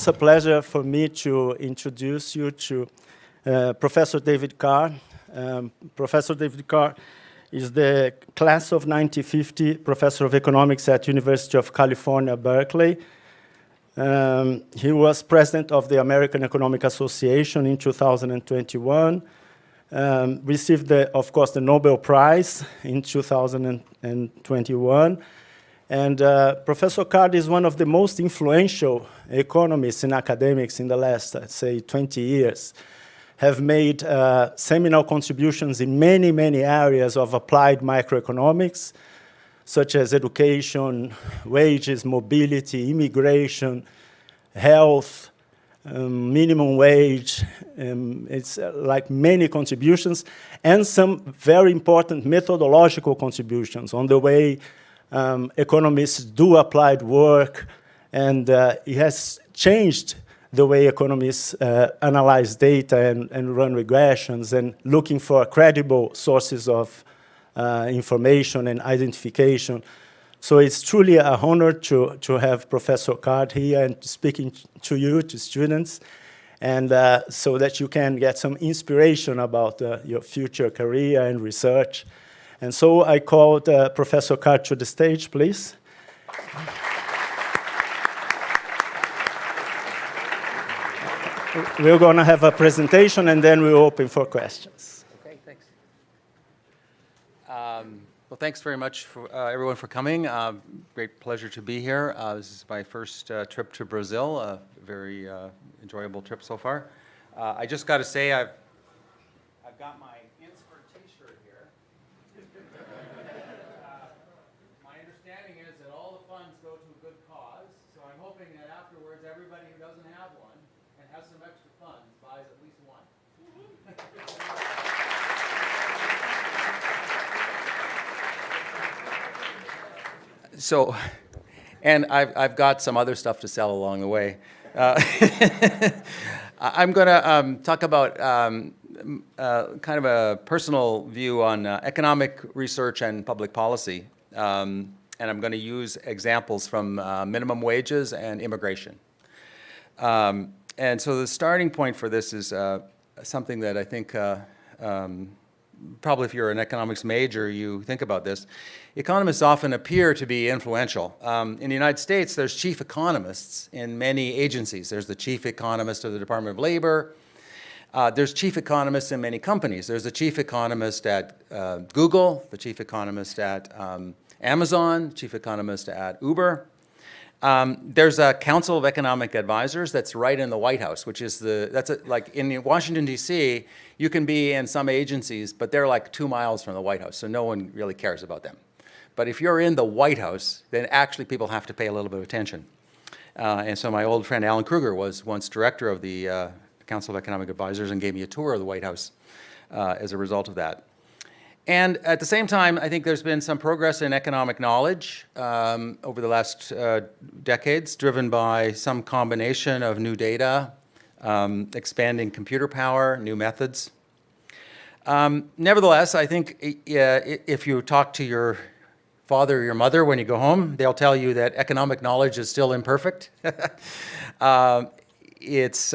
it's a pleasure for me to introduce you to Professor David Carr. Professor David Carr is the class of 1950 professor of economics at University of California, Berkeley. He was president of the American Economic Association in 2021. Received, of course, the Nobel Prize in 2021. And Professor Carr is one of the most influential economists and academics in the last, I'd say, 20 years. Have made seminal contributions in many, many areas of applied microeconomics, such as education, wages, mobility, immigration, health, minimum wage. It's like many contributions, and some very important methodological contributions on the way economists do applied work, and it has changed the way economists analyze data and run regressions and looking for credible sources of information and identification. So it's truly an honor to have Professor Carr here and speaking to you, to students, and so that you can get some inspiration about your future career and research. And so I called Professor Carr to the stage, please. We're going to have a presentation, and then we'll open for questions. Okay, thanks. Well, thanks very much for everyone for coming. Great pleasure to be here. This is my first trip to Brazil, a very enjoyable trip so far. I just got to say, I've got my Insper t-shirt here. My understanding is that all the funds go to a good cause, so I'm hoping that afterwards everybody who doesn't have one and has some extra funds buys at least one. So, and I've got some other stuff to sell along the way. I'm going to talk about kind of a personal view on economic research and public policy. And I'm going to use examples from minimum wages and immigration. And so the starting point for this is something that I think probably if you're an economics major, you think about this. Economists often appear to be influential. In the United States, there's chief economists in many agencies. There's the chief economist of the Department of Labor. There's chief economists in many companies. There's the chief economist at Google, the chief economist at Amazon, chief economist at Uber. There's a Council of Economic Advisors that's right in the White House, which is like in Washington, D.C., you can be in some agencies, but they're like 2 miles from the White House, so no one really cares about them. But if you're in the White House, then actually people have to pay a little bit of attention. And so my old friend Alan Kruger was once director of the Council of Economic Advisors and gave me a tour of the White House as a result of that. And at the same time, I think there's been some progress in economic knowledge over the last decades, driven by some combination of new data, expanding computer power, new methods. Nevertheless, I think if you talk to your father or your mother when you go home, they'll tell you that economic knowledge is still imperfect. It's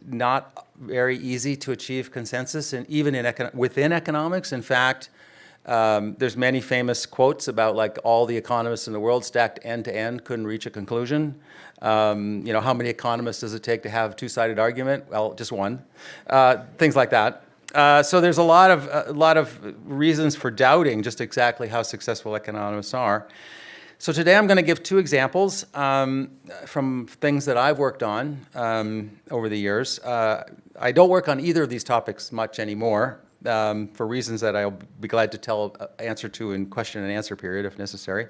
not very easy to achieve consensus, and even within economics. In fact, there's many famous quotes about like all the economists in the world stacked end to end couldn't reach a conclusion. How many economists does it take to have a two-sided argument? Well, just one. Things like that. So there's a lot of reasons for doubting just exactly how successful economists are. So today I'm going to give two examples from things that I've worked on over the years. I don't work on either of these topics much anymore for reasons that I'll be glad to answer to in question and answer period if necessary.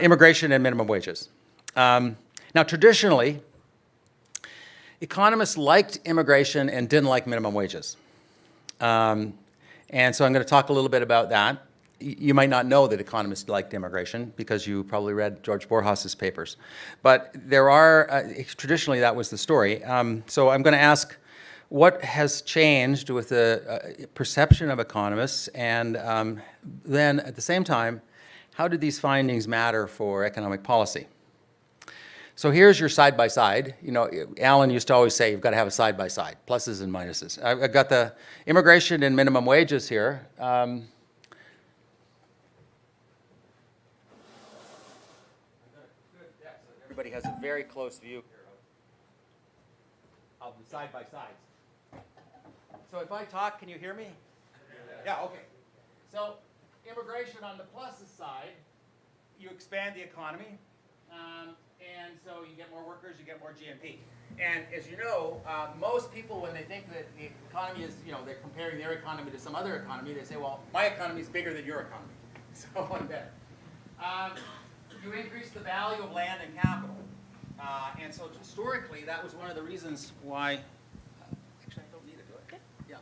Immigration and minimum wages. Now traditionally, economists liked immigration and didn't like minimum wages. And so I'm going to talk a little bit about that. You might not know that economists liked immigration because you probably read George Borjas's papers. But there are, traditionally that was the story. So I'm going to ask what has changed with the perception of economists, and then at the same time, how did these findings matter for economic policy? So here's your side-by-side. You know, Alan used to always say you've got to have a side-by-side, pluses and minuses. I've got the immigration and minimum wages here. Everybody has a very close view here of the side-by-sides. So if I talk, can you hear me? Yeah, okay. So immigration on the pluses side, you expand the economy, and so you get more workers, you get more GNP. And as you know, most people, when they think that the economy is, you know, they're comparing their economy to some other economy, they say, well, my economy is bigger than your economy. So I'm better. You increase the value of land and capital. And so historically, that was one of the reasons why, actually, I don't need to do it. Yeah.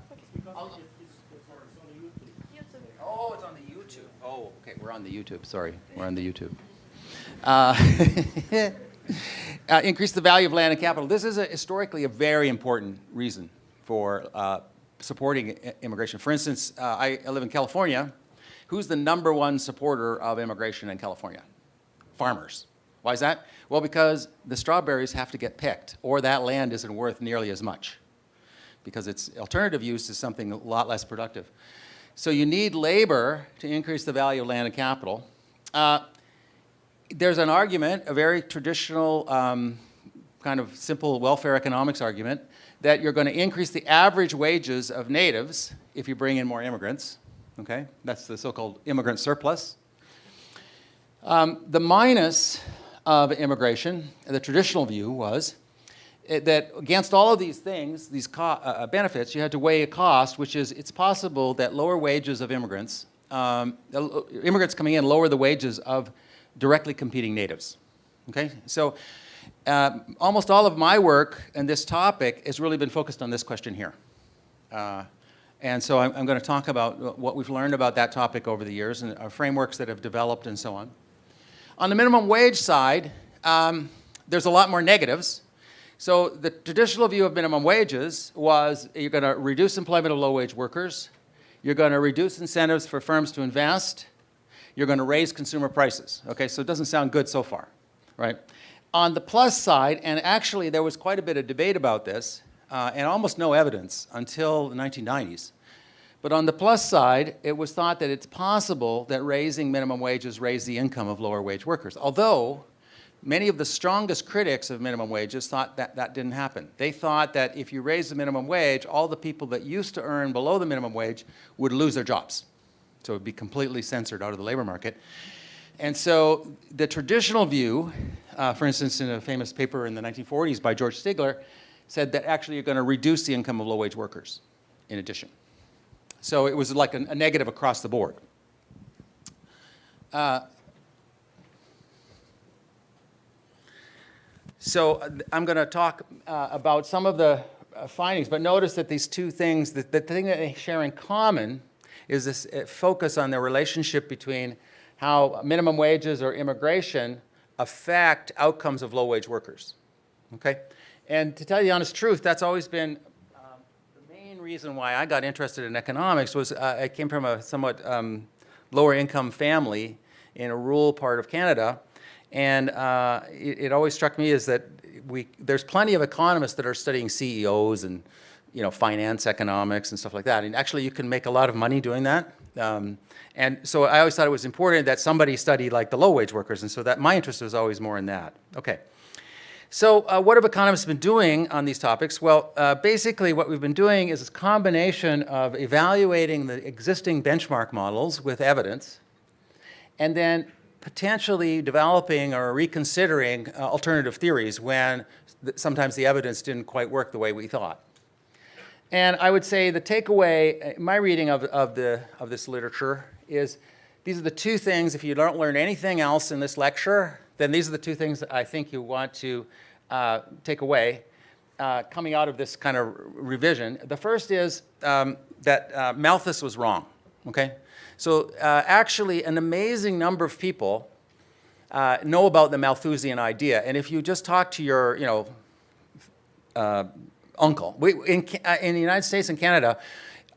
Oh, it's on the YouTube. Oh, okay, we're on the YouTube. Sorry, we're on the YouTube. Increase the value of land and capital. This is historically a very important reason for supporting immigration. For instance, I live in California. Who's the #1 supporter of immigration in California? Farmers. Why is that? Well, because the strawberries have to get picked, or that land isn't worth nearly as much, because its alternative use is something a lot less productive. So you need labor to increase the value of land and capital. There's an argument, a very traditional kind of simple welfare economics argument, that you're going to increase the average wages of natives if you bring in more immigrants. Okay? That's the so-called immigrant surplus. The minus of immigration, the traditional view was that against all of these things, these benefits, you had to weigh a cost, which is it's possible that lower wages of immigrants, immigrants coming in lower the wages of directly competing natives. Okay? So almost all of my work in this topic has really been focused on this question here. And so I'm going to talk about what we've learned about that topic over the years and frameworks that have developed and so on. On the minimum wage side, there's a lot more negatives. So the traditional view of minimum wages was you're going to reduce employment of low-wage workers, you're going to reduce incentives for firms to invest, you're going to raise consumer prices. Okay, so it doesn't sound good so far, right? On the plus side, and actually there was quite a bit of debate about this, and almost no evidence until the 1990s. But on the plus side, it was thought that it's possible that raising minimum wages raised the income of lower wage workers. Although many of the strongest critics of minimum wages thought that that didn't happen. They thought that if you raise the minimum wage, all the people that used to earn below the minimum wage would lose their jobs. So it would be completely censored out of the labor market. And so the traditional view, for instance, in a famous paper in the 1940s by George Stigler, said that actually you're going to reduce the income of low-wage workers in addition. So it was like a negative across the board. So I'm going to talk about some of the findings, but notice that these two things, the thing that they share in common is this focus on the relationship between how minimum wages or immigration affect outcomes of low-wage workers. Okay? And to tell you the honest truth, that's always been the main reason why I got interested in economics was I came from a somewhat lower income family in a rural part of Canada. And it always struck me is that there's plenty of economists that are studying CEOs and finance economics and stuff like that. And actually you can make a lot of money doing that. And so I always thought it was important that somebody study like the low-wage workers. And so that my interest was always more in that. Okay. So what have economists been doing on these topics? Well, basically what we've been doing is a combination of evaluating the existing benchmark models with evidence, and then potentially developing or reconsidering alternative theories when sometimes the evidence didn't quite work the way we thought. And I would say the takeaway, my reading of this literature is these are the two things, if you don't learn anything else in this lecture, then these are the two things that I think you want to take away coming out of this kind of revision. The first is that Malthus was wrong, okay? So actually an amazing number of people know about the Malthusian idea. And if you just talk to your, uncle, in the United States and Canada,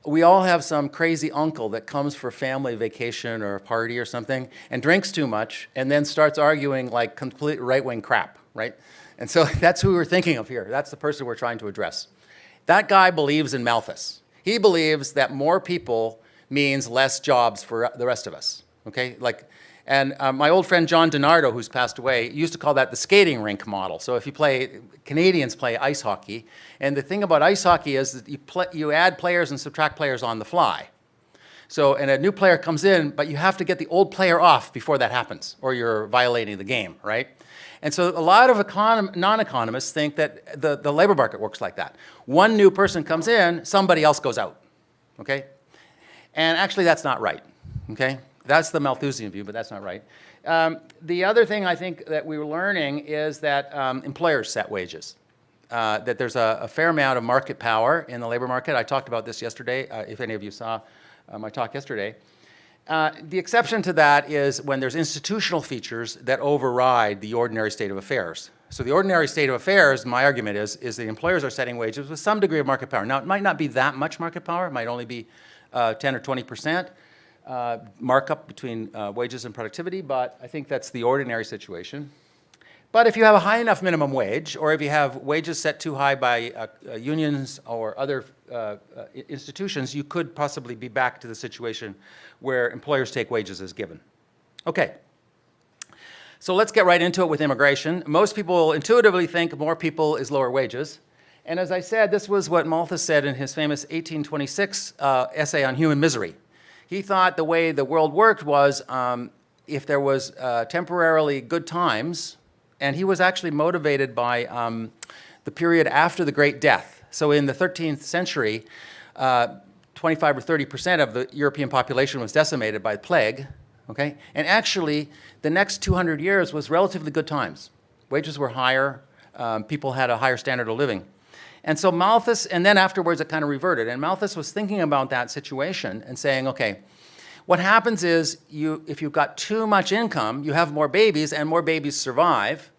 we all have some crazy uncle that comes for family vacation or a party or something and drinks too much and then starts arguing like complete right-wing crap, right? And so that's who we're thinking of here. That's the person we're trying to address. That guy believes in Malthus. He believes that more people means less jobs for the rest of us, okay? And my old friend John DiNardo, who's passed away, used to call that the skating rink model. So if you Canadians play ice hockey, and the thing about ice hockey is that you add players and subtract players on the fly. So, and a new player comes in, but you have to get the old player off before that happens, or you're violating the game, right? And so a lot of non-economists think that the labor market works like that. One new person comes in, somebody else goes out, okay? And actually that's not right, okay? That's the Malthusian view, but that's not right. The other thing I think that we were learning is that employers set wages. That there's a fair amount of market power in the labor market. I talked about this yesterday, if any of you saw my talk yesterday. The exception to that is when there's institutional features that override the ordinary state of affairs. So the ordinary state of affairs, my argument is the employers are setting wages with some degree of market power. Now, it might not be that much market power. It might only be 10 or 20% markup between wages and productivity, but I think that's the ordinary situation. But if you have a high enough minimum wage, or if you have wages set too high by unions or other institutions, you could possibly be back to the situation where employers take wages as given. Okay. So let's get right into it with immigration. Most people intuitively think more people is lower wages. And as I said, this was what Malthus said in his famous 1826 essay on human misery. He thought the way the world worked was if there was temporarily good times, and he was actually motivated by the period after the Great Death. So in the 13th century, 25 or 30% of the European population was decimated by plague, okay? And actually, the next 200 years was relatively good times. Wages were higher, people had a higher standard of living. And so Malthus, and then afterwards it kind of reverted, and Malthus was thinking about that situation and saying, okay, what happens is if you've got too much income, you have more babies, and more babies survive,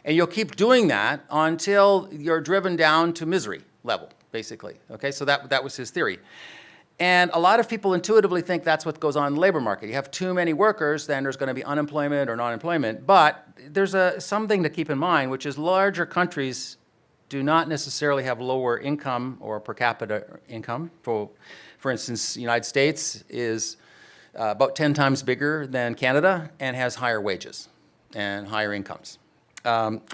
and you'll keep doing that until you're driven down to misery level, basically. Okay, so that was his theory. And a lot of people intuitively think that's what goes on in the labor market. You have too many workers, then there's going to be unemployment or non-employment. But there's something to keep in mind, which is larger countries do not necessarily have lower income or per capita income. For instance, the United States is about 10 times bigger than Canada and has higher wages and higher incomes.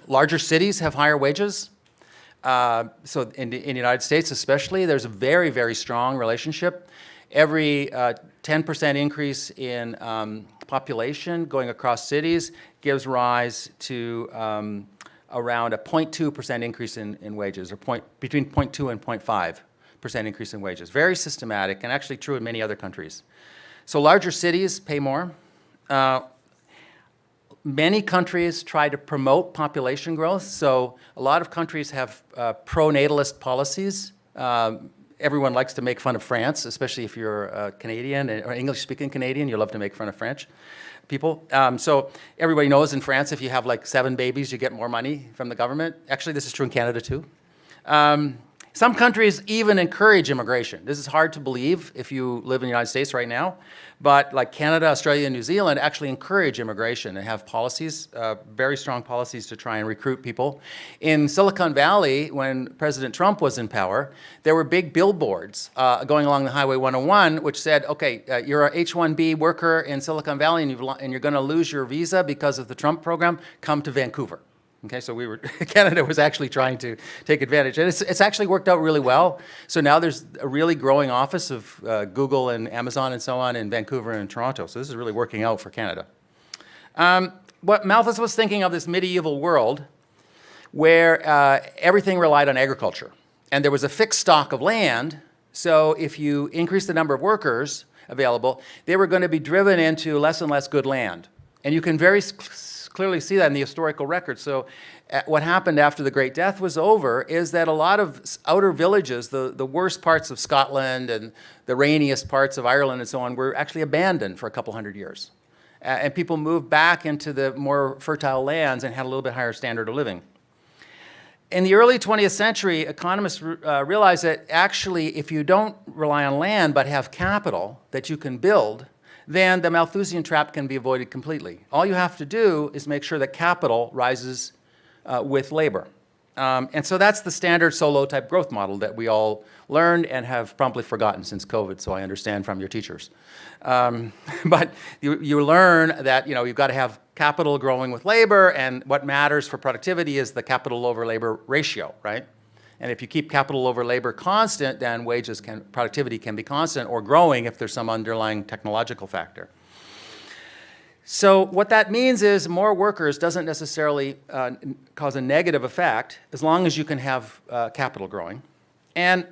Larger cities have higher wages. So in the United States especially, there's a very, very strong relationship. Every 10% increase in population going across cities gives rise to around a 0.2% increase in wages, or between 0.2 and 0.5% increase in wages. Very systematic, and actually true in many other countries. So larger cities pay more. Many countries try to promote population growth. So a lot of countries have pro-natalist policies. Everyone likes to make fun of France, especially if you're a Canadian or English-speaking Canadian. You love to make fun of French people. So everybody knows in France, if you have like 7 babies, you get more money from the government. Actually, this is true in Canada too. Some countries even encourage immigration. This is hard to believe if you live in the United States right now, but like Canada, Australia, and New Zealand actually encourage immigration and have policies, very strong policies to try and recruit people. In Silicon Valley, when President Trump was in power, there were big billboards going along the Highway 101 which said, okay, you're a H-1B worker in Silicon Valley and you're going to lose your visa because of the Trump program, come to Vancouver. Okay, so Canada was actually trying to take advantage. And it's actually worked out really well. So now there's a really growing office of Google and Amazon and so on in Vancouver and Toronto. So this is really working out for Canada. What Malthus was thinking of this medieval world where everything relied on agriculture. And there was a fixed stock of land. So if you increase the number of workers available, they were going to be driven into less and less good land. And you can very clearly see that in the historical record. So what happened after the Great Death was over is that a lot of outer villages, the worst parts of Scotland and the rainiest parts of Ireland and so on, were actually abandoned for a couple hundred years. And people moved back into the more fertile lands and had a little bit higher standard of living. In the early 20th century, economists realized that actually if you don't rely on land but have capital that you can build, then the Malthusian trap can be avoided completely. All you have to do is make sure that capital rises with labor. And so that's the standard solo type growth model that we all learned and have promptly forgotten since COVID, so I understand from your teachers. But you learn that you've got to have capital growing with labor, and what matters for productivity is the capital over labor ratio, right? And if you keep capital over labor constant, then productivity can be constant or growing if there's some underlying technological factor. So what that means is more workers doesn't necessarily cause a negative effect as long as you can have capital growing. And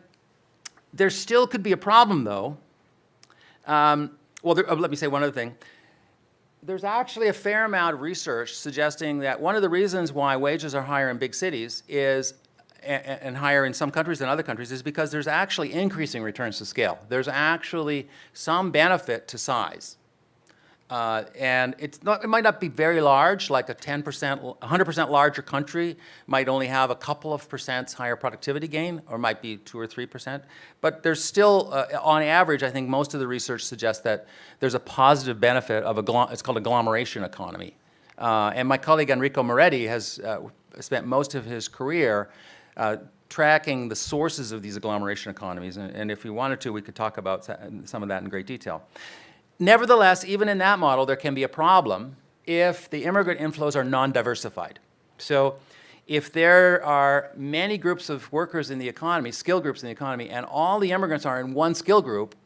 there still could be a problem, though. Let me say one other thing. There's actually a fair amount of research suggesting that one of the reasons why wages are higher in big cities is and higher in some countries than other countries is because there's actually increasing returns to scale. There's actually some benefit to size. And it might not be very large, like a 100% larger country might only have a couple of percent higher productivity gain, or might be 2 or 3%. But there's still, on average, I think most of the research suggests that there's a positive benefit of it's called agglomeration economy. And my colleague Enrico Moretti has spent most of his career tracking the sources of these agglomeration economies. And if we wanted to, we could talk about some of that in great detail. Nevertheless, even in that model, there can be a problem if the immigrant inflows are non-diversified. So if there are many groups of workers in the economy, skill groups in the economy, and all the immigrants are in one skill group,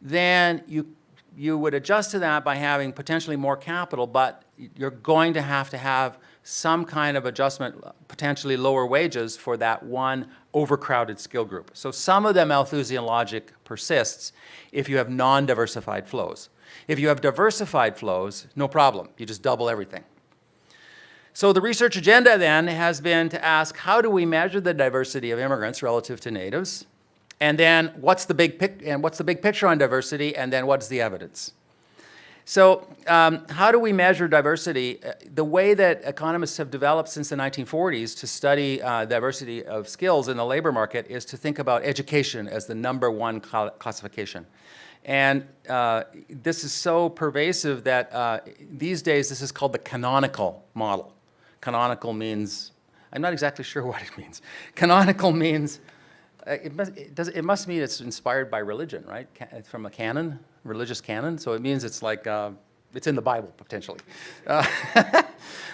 then you would adjust to that by having potentially more capital, but you're going to have some kind of adjustment, potentially lower wages for that one overcrowded skill group. So some of the Malthusian logic persists if you have non-diversified flows. If you have diversified flows, no problem. You just double everything. So the research agenda then has been to ask, how do we measure the diversity of immigrants relative to natives? And then what's the big picture on diversity? And then what's the evidence? So how do we measure diversity? The way that economists have developed since the 1940s to study diversity of skills in the labor market is to think about education as the #1 classification. And this is so pervasive that these days this is called the Canonical Model. Canonical means, I'm not exactly sure what it means. Canonical means, it must mean it's inspired by religion, right? It's from a canon, religious canon. So it means it's like, it's in the Bible, potentially.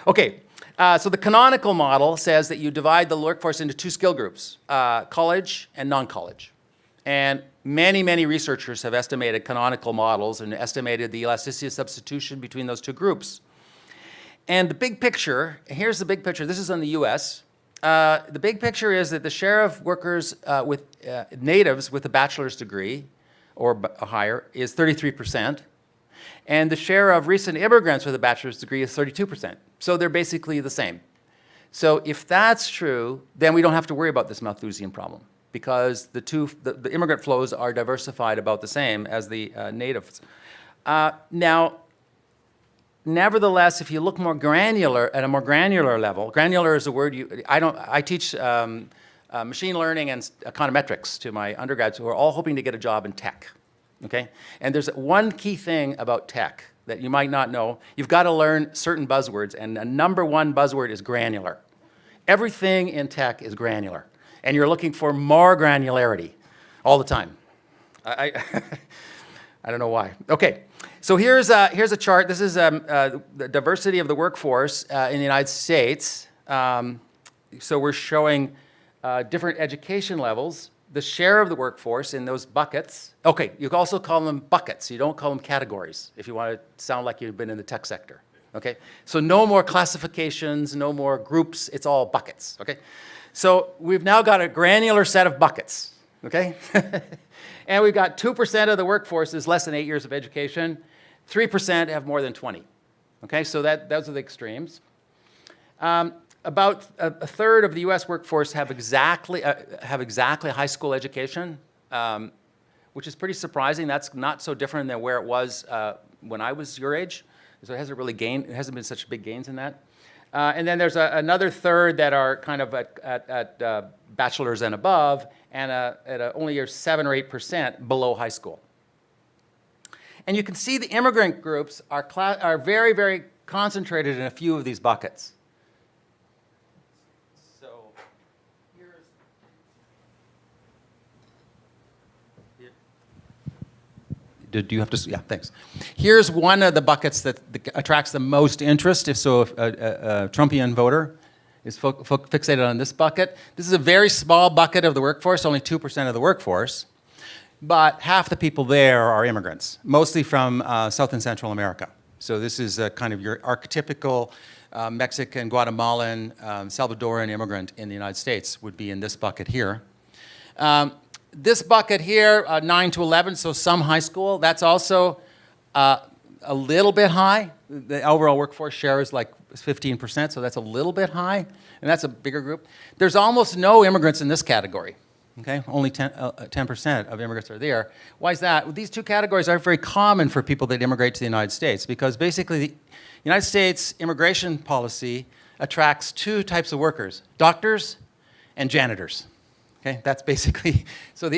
Okay, so the canonical model says that you divide the workforce into 2 skill groups, college and non-college. And many, many researchers have estimated canonical models and estimated the elasticity of substitution between those 2 groups. And the big picture, here's the big picture. This is in the US. The big picture is that the share of workers with natives with a bachelor's degree or higher is 33%. And the share of recent immigrants with a bachelor's degree is 32%. So they're basically the same. So if that's true, then we don't have to worry about this Malthusian problem, because the immigrant flows are diversified about the same as the natives. Now, nevertheless, if you look more granular, at a more granular level, granular is a word I teach machine learning and econometrics to my undergrads who are all hoping to get a job in tech, okay? And there's one key thing about tech that you might not know. You've got to learn certain buzzwords, and the #1 buzzword is granular. Everything in tech is granular, and you're looking for more granularity all the time. I don't know why. Okay, so here's a chart. This is the diversity of the workforce in the United States. So we're showing different education levels, the share of the workforce in those buckets. Okay, you can also call them buckets. You don't call them categories if you want to sound like you've been in the tech sector. Okay, so no more classifications, no more groups. It's all buckets. Okay, so we've now got a granular set of buckets. Okay, and we've got 2% of the workforce is less than 8 years of education. 3% have more than 20. Okay, so those are the extremes. About a third of the U.S. workforce have exactly high school education, which is pretty surprising. That's not so different than where it was when I was your age. So it hasn't really gained. It hasn't been such big gains in that. And then there's another third that are kind of at bachelor's and above, and at only 7 or 8% below high school. And you can see the immigrant groups are very, very concentrated in a few of these buckets. Do you have to? Yeah, thanks. Here's one of the buckets that attracts the most interest. If a Trumpian voter is fixated on this bucket. This is a very small bucket of the workforce, only 2% of the workforce. But half the people there are immigrants, mostly from South and Central America. So this is kind of your archetypical Mexican, Guatemalan, Salvadoran immigrant in the United States would be in this bucket here. This bucket here, 9 to 11, so some high school, that's also a little bit high. The overall workforce share is like 15%, so that's a little bit high, and that's a bigger group. There's almost no immigrants in this category. Okay, only 10% of immigrants are there. Why is that? Well, these two categories are very common for people that immigrate to the United States because basically the United States immigration policy attracts two types of workers, doctors and janitors. Okay, that's basically, so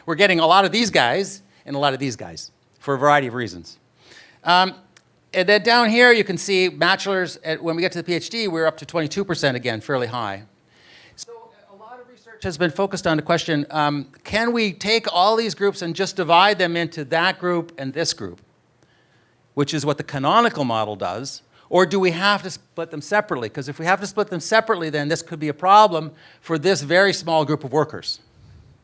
we're getting a lot of these guys and a lot of these guys for a variety of reasons. And then down here you can see bachelors, when we get to the PhD, we're up to 22% again, fairly high. Has been focused on the question, can we take all these groups and just divide them into that group and this group, which is what the canonical model does, or do we have to split them separately? Because if we have to split them separately, then this could be a problem for this very small group of workers,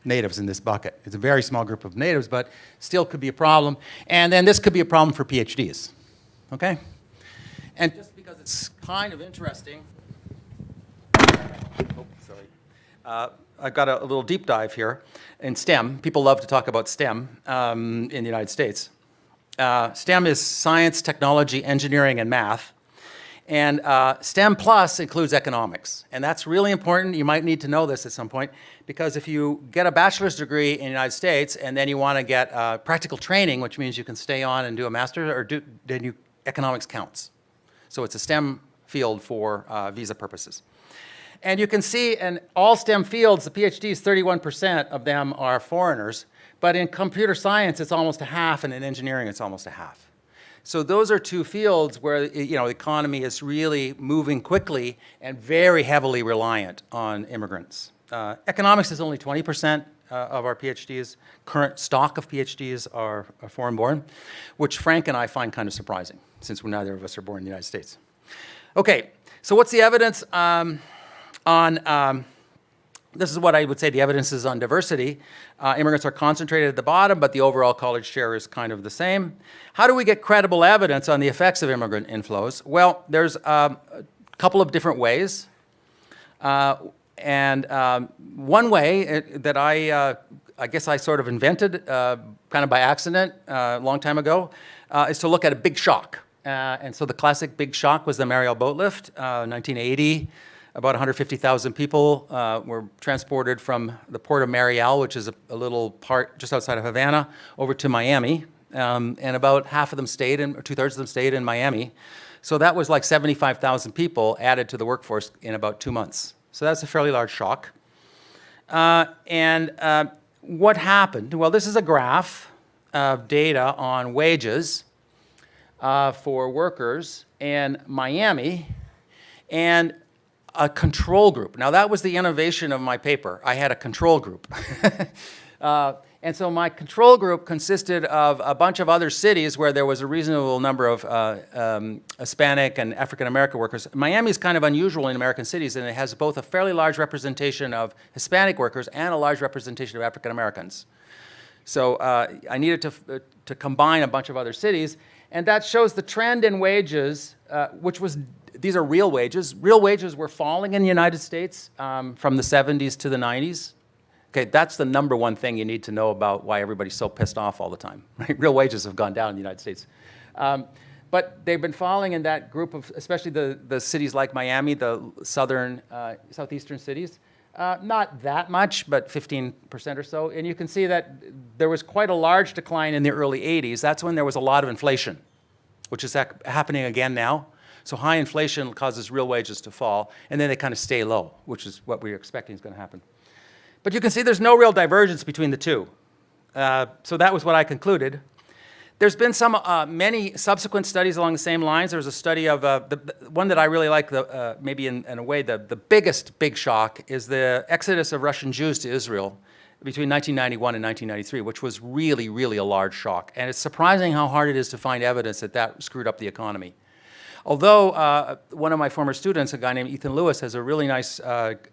natives in this bucket. It's a very small group of natives, but still could be a problem. And then this could be a problem for PhDs, okay? And just because it's kind of interesting, I've got a little deep dive here in STEM. People love to talk about STEM in the United States. STEM is science, technology, engineering, and math. And STEM plus includes economics. And that's really important. You might need to know this at some point, because if you get a bachelor's degree in the United States and then you want to get practical training, which means you can stay on and do a master's, then economics counts. So it's a STEM field for visa purposes. And you can see in all STEM fields, the PhDs, 31% of them are foreigners. But in computer science, it's almost a half, and in engineering, it's almost a half. So those are two fields where the economy is really moving quickly and very heavily reliant on immigrants. Economics is only 20% of our PhDs. Current stock of PhDs are foreign-born, which Frank and I find kind of surprising, since neither of us are born in the United States. Okay, so what's the evidence this is what I would say the evidence is on diversity. Immigrants are concentrated at the bottom, but the overall college share is kind of the same. How do we get credible evidence on the effects of immigrant inflows? Well, there's a couple of different ways. One way that I guess I sort of invented kind of by accident a long time ago is to look at a big shock. And so the classic big shock was the Mariel boat lift, 1980. About 150,000 people were transported from the port of Mariel, which is a little part just outside of Havana, over to Miami. And about half of them stayed, or 2/3 of them stayed in Miami. So that was like 75,000 people added to the workforce in about 2 months. So that's a fairly large shock. What happened? Well, this is a graph of data on wages for workers in Miami. And a control group. Now, that was the innovation of my paper. I had a control group. And so my control group consisted of a bunch of other cities where there was a reasonable number of Hispanic and African-American workers. Miami is kind of unusual in American cities, and it has both a fairly large representation of Hispanic workers and a large representation of African-Americans. So I needed to combine a bunch of other cities, and that shows the trend in wages, these are real wages. Real wages were falling in the United States from the 70s to the 90s. Okay, that's the number one thing you need to know about why everybody's so pissed off all the time. Right? Real wages have gone down in the United States. But they've been falling in that group of, especially the cities like Miami, the southeastern cities. Not that much, but 15% or so. And you can see that there was quite a large decline in the early 80s. That's when there was a lot of inflation, which is happening again now. So high inflation causes real wages to fall, and then they kind of stay low, which is what we're expecting is going to happen. But you can see there's no real divergence between the two. So that was what I concluded. There's been many subsequent studies along the same lines. There was a study of, the one that I really like, maybe in a way, the biggest big shock is the exodus of Russian Jews to Israel between 1991 and 1993, which was really, really a large shock. And it's surprising how hard it is to find evidence that that screwed up the economy. Although one of my former students, a guy named Ethan Lewis, has a really nice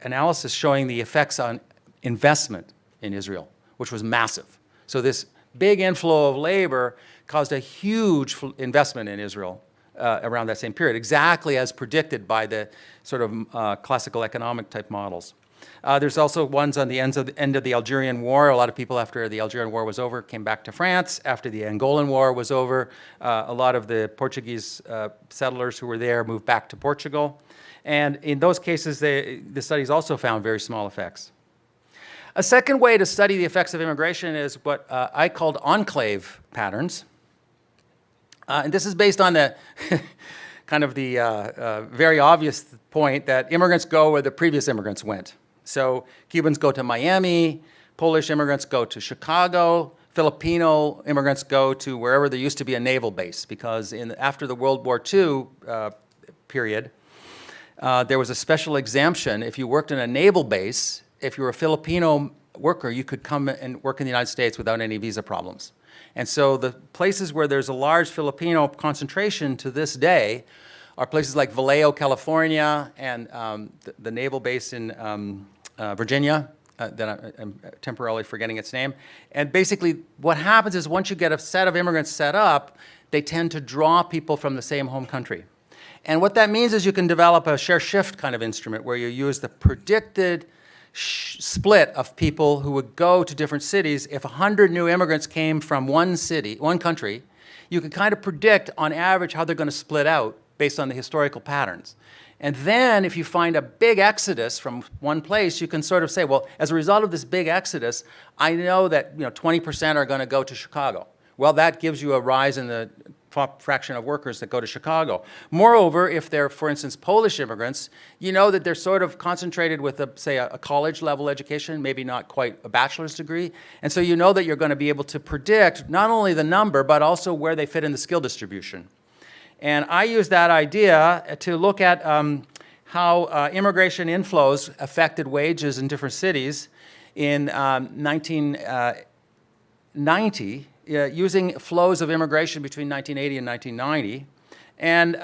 analysis showing the effects on investment in Israel, which was massive. So this big inflow of labor caused a huge investment in Israel around that same period, exactly as predicted by the sort of classical economic type models. There's also ones on the end of the Algerian War. A lot of people, after the Algerian War was over, came back to France. After the Angolan War was over, a lot of the Portuguese settlers who were there moved back to Portugal. And in those cases, the studies also found very small effects. A second way to study the effects of immigration is what I called Enclave Patterns. And this is based on the kind of the very obvious point that immigrants go where the previous immigrants went. So Cubans go to Miami, Polish immigrants go to Chicago, Filipino immigrants go to wherever there used to be a naval base, because after the World War II period, there was a special exemption. If you worked in a naval base, if you were a Filipino worker, you could come and work in the United States without any visa problems. And so the places where there's a large Filipino concentration to this day are places like Vallejo, California, and the naval base in Virginia, that I'm temporarily forgetting its name. And basically what happens is once you get a set of immigrants set up, they tend to draw people from the same home country. And what that means is you can develop a share shift kind of instrument where you use the predicted split of people who would go to different cities. If 100 new immigrants came from one country, you can kind of predict on average how they're going to split out based on the historical patterns. And then if you find a big exodus from one place, you can sort of say, well, as a result of this big exodus, I know that 20% are going to go to Chicago. Well, that gives you a rise in the fraction of workers that go to Chicago. Moreover, if they're, for instance, Polish immigrants, you know that they're sort of concentrated with, say, a college-level education, maybe not quite a bachelor's degree. And so you know that you're going to be able to predict not only the number, but also where they fit in the skill distribution. And I use that idea to look at how immigration inflows affected wages in different cities in 1990, using flows of immigration between 1980 and 1990. And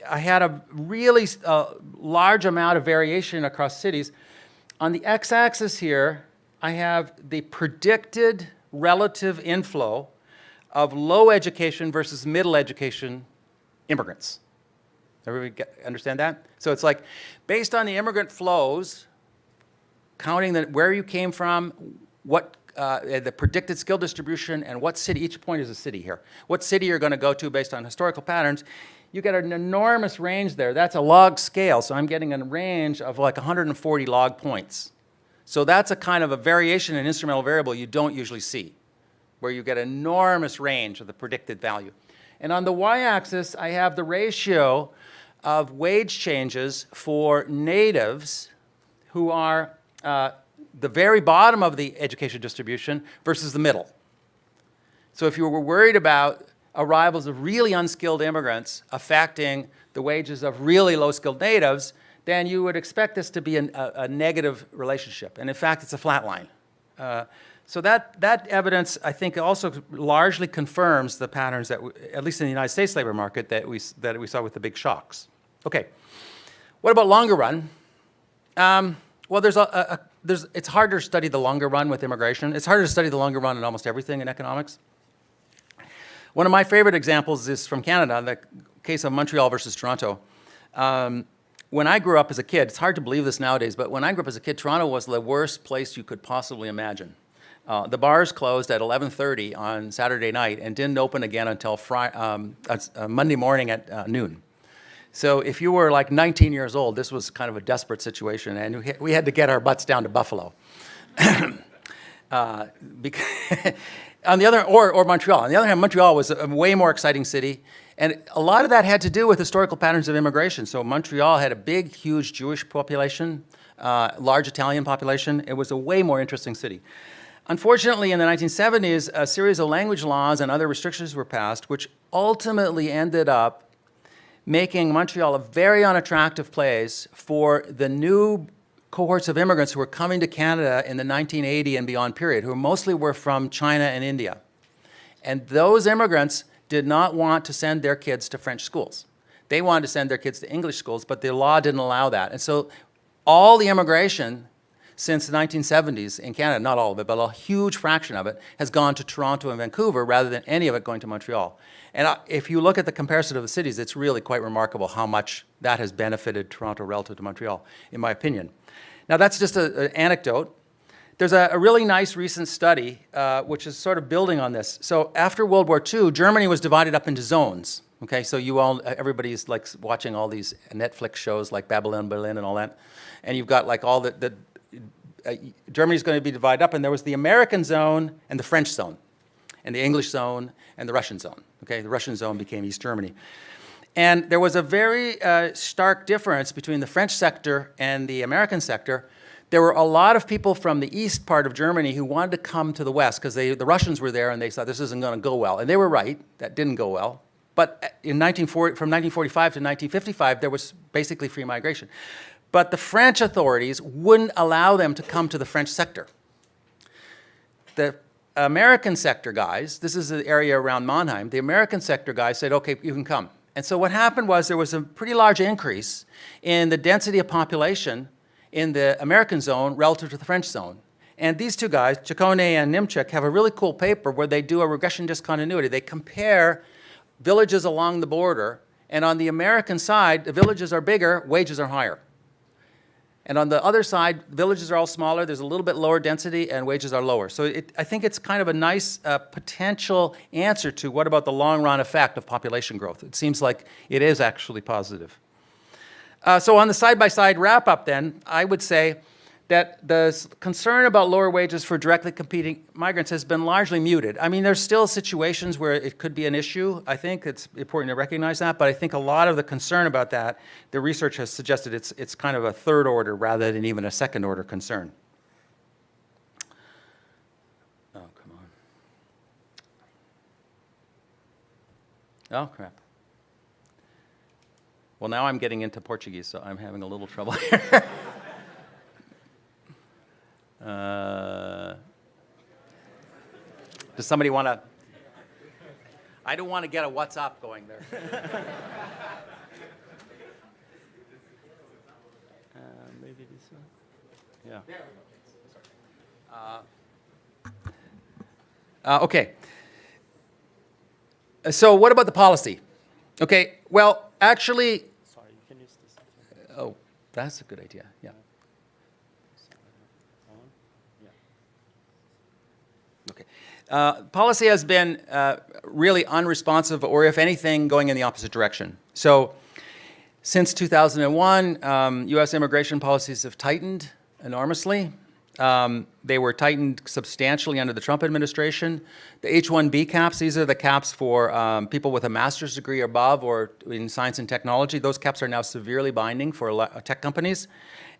I had a really large amount of variation across cities. On the x-axis here, I have the predicted relative inflow of low education versus middle education immigrants. Everybody understand that? So it's like, based on the immigrant flows, counting where you came from, what the predicted skill distribution, and what city, each point is a city here, what city you're going to go to based on historical patterns, you get an enormous range there. That's a log scale, so I'm getting a range of like 140 log points. So that's a kind of a variation in instrumental variable you don't usually see, where you get an enormous range of the predicted value. And on the y-axis, I have the ratio of wage changes for natives who are the very bottom of the education distribution versus the middle. So if you were worried about arrivals of really unskilled immigrants affecting the wages of really low-skilled natives, then you would expect this to be a negative relationship. And in fact, it's a flat line. So that evidence, I think, also largely confirms the patterns that, at least in the United States labor market, that we saw with the big shocks. Okay, what about longer run? Well, it's harder to study the longer run with immigration. It's harder to study the longer run in almost everything in economics. One of my favorite examples is from Canada, the case of Montreal versus Toronto. When I grew up as a kid, it's hard to believe this nowadays, but when I grew up as a kid, Toronto was the worst place you could possibly imagine. The bars closed at 11:30 on Saturday night and didn't open again until Monday morning at noon. So if you were like 19 years old, this was kind of a desperate situation, and we had to get our butts down to Buffalo. On the other, or Montreal. On the other hand, Montreal was a way more exciting city, and a lot of that had to do with historical patterns of immigration. So Montreal had a big, huge Jewish population, large Italian population. It was a way more interesting city. Unfortunately, in the 1970s, a series of language laws and other restrictions were passed, which ultimately ended up making Montreal a very unattractive place for the new cohorts of immigrants who were coming to Canada in the 1980 and beyond period, who mostly were from China and India. And those immigrants did not want to send their kids to French schools. They wanted to send their kids to English schools, but the law didn't allow that. And so all the immigration since the 1970s in Canada, not all of it, but a huge fraction of it, has gone to Toronto and Vancouver rather than any of it going to Montreal. And if you look at the comparison of the cities, it's really quite remarkable how much that has benefited Toronto relative to Montreal, in my opinion. Now, that's just an anecdote. There's a really nice recent study which is sort of building on this. So after World War II, Germany was divided up into zones. Okay, so everybody's like watching all these Netflix shows like Babylon Berlin and all that. And you've got like all Germany's going to be divided up, and there was the American zone and the French zone, and the English zone and the Russian zone. Okay, the Russian zone became East Germany. And there was a very stark difference between the French sector and the American sector. There were a lot of people from the east part of Germany who wanted to come to the west because the Russians were there and they thought this isn't going to go well. And they were right, that didn't go well. But from 1945 to 1955, there was basically free migration. But the French authorities wouldn't allow them to come to the French sector. The American sector guys, this is the area around Mannheim, the American sector guys said, okay, you can come. And so what happened was there was a pretty large increase in the density of population in the American zone relative to the French zone. And these two guys, Ciccone and Nimchik, have a really cool paper where they do a regression discontinuity. They compare villages along the border, and on the American side, the villages are bigger, wages are higher. And on the other side, villages are all smaller, there's a little bit lower density, and wages are lower. So I think it's kind of a nice potential answer to what about the long-run effect of population growth. It seems like it is actually positive. So on the side-by-side wrap-up then, I would say that the concern about lower wages for directly competing migrants has been largely muted. I mean, there's still situations where it could be an issue. I think it's important to recognize that, but I think a lot of the concern about that, the research has suggested it's kind of a third order rather than even a second order concern. Oh, come on. Oh, crap. Well, now I'm getting into Portuguese, so I'm having a little trouble here. Does somebody want to? I don't want to get a WhatsApp going there. Maybe this one. Yeah. Okay. So what about the policy? Okay. Well, actually. Sorry, you can use this. Oh, that's a good idea. Yeah. Okay. Policy has been really unresponsive, or if anything, going in the opposite direction. So since 2001, U.S. immigration policies have tightened enormously. They were tightened substantially under the Trump administration. The H-1B caps, these are the caps for people with a master's degree or above or in science and technology. Those caps are now severely binding for tech companies.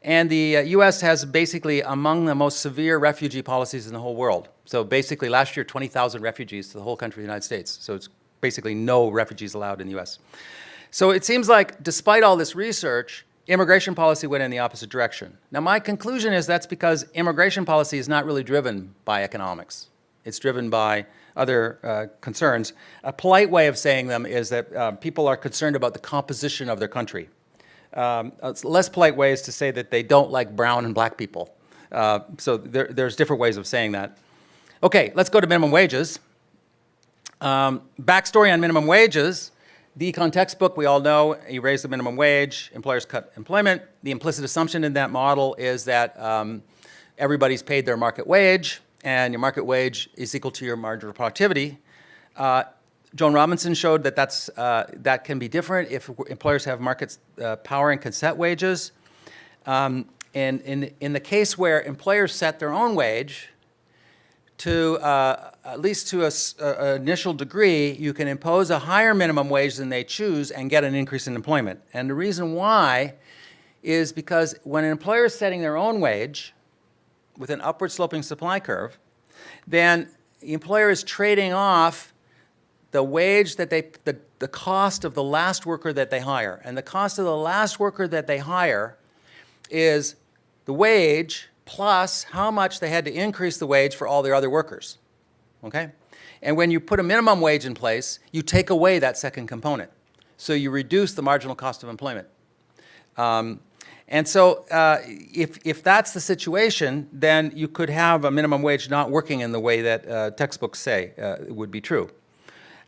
And the U.S. has basically among the most severe refugee policies in the whole world. So basically last year, 20,000 refugees to the whole country of the United States. So it's basically no refugees allowed in the U.S. So it seems like despite all this research, immigration policy went in the opposite direction. Now my conclusion is that's because immigration policy is not really driven by economics. It's driven by other concerns. A polite way of saying them is that people are concerned about the composition of their country. Less polite way is to say that they don't like brown and black people. So there's different ways of saying that. Okay, let's go to minimum wages. Backstory on minimum wages. The econ textbook, we all know, you raise the minimum wage, employers cut employment. The implicit assumption in that model is that everybody's paid their market wage, and your market wage is equal to your marginal productivity. Joan Robinson showed that that can be different if employers have market power and can set wages. And in the case where employers set their own wage, to at least to an initial degree, you can impose a higher minimum wage than they choose and get an increase in employment. And the reason why is because when an employer is setting their own wage with an upward sloping supply curve, then the employer is trading off the wage that the cost of the last worker that they hire. And the cost of the last worker that they hire is the wage plus how much they had to increase the wage for all their other workers, okay? And when you put a minimum wage in place, you take away that second component. So you reduce the marginal cost of employment. And so if that's the situation, then you could have a minimum wage not working in the way that textbooks say would be true.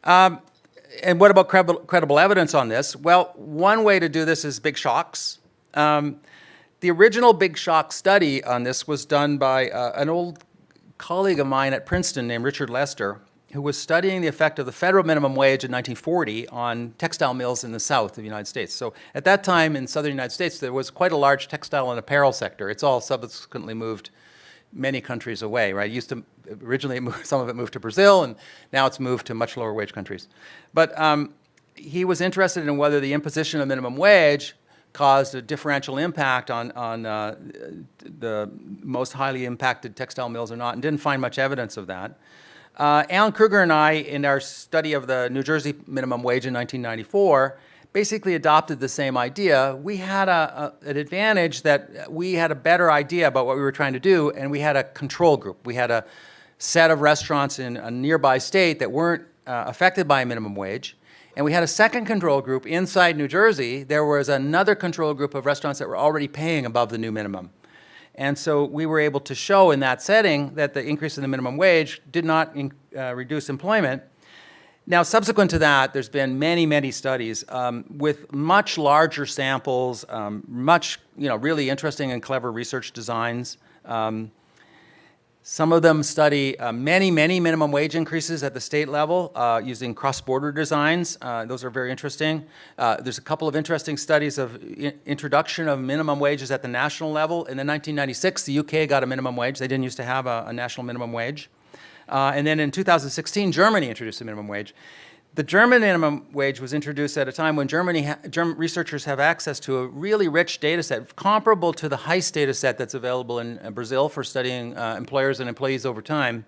And what about credible evidence on this? Well, one way to do this is big shocks. The original big shock study on this was done by an old colleague of mine at Princeton named Richard Lester, who was studying the effect of the federal minimum wage in 1940 on textile mills in the South of the United States. So at that time in southern United States, there was quite a large textile and apparel sector. It's all subsequently moved many countries away, right? It used to, originally some of it moved to Brazil, and now it's moved to much lower wage countries. But he was interested in whether the imposition of minimum wage caused a differential impact on the most highly impacted textile mills or not, and didn't find much evidence of that. Alan Kruger and I, in our study of the New Jersey minimum wage in 1994, basically adopted the same idea. We had an advantage that we had a better idea about what we were trying to do, and we had a control group. We had a set of restaurants in a nearby state that weren't affected by a minimum wage, and we had a second control group inside New Jersey. There was another control group of restaurants that were already paying above the new minimum. And so we were able to show in that setting that the increase in the minimum wage did not reduce employment. Now, subsequent to that, there's been many, many studies with much larger samples, much, really interesting and clever research designs. Some of them study many, many minimum wage increases at the state level using cross-border designs. Those are very interesting. There's a couple of interesting studies of introduction of minimum wages at the national level. In 1996, the UK got a minimum wage. They didn't used to have a national minimum wage. And then in 2016, Germany introduced a minimum wage. The German minimum wage was introduced at a time when German researchers have access to a really rich data set, comparable to the HEIST data set that's available in Brazil for studying employers and employees over time.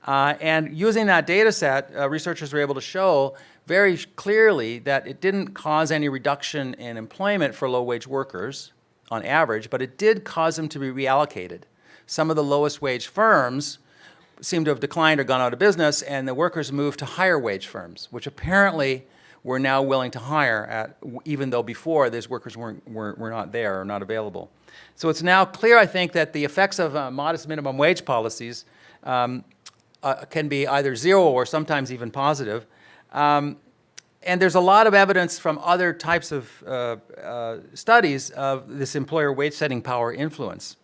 And using that data set, researchers were able to show very clearly that it didn't cause any reduction in employment for low-wage workers on average, but it did cause them to be reallocated. Some of the lowest wage firms seem to have declined or gone out of business, and the workers moved to higher wage firms, which apparently were now willing to hire, even though before these workers were not there or not available. So it's now clear, I think, that the effects of modest minimum wage policies can be either zero or sometimes even positive. And there's a lot of evidence from other types of studies of this employer wage setting power influence.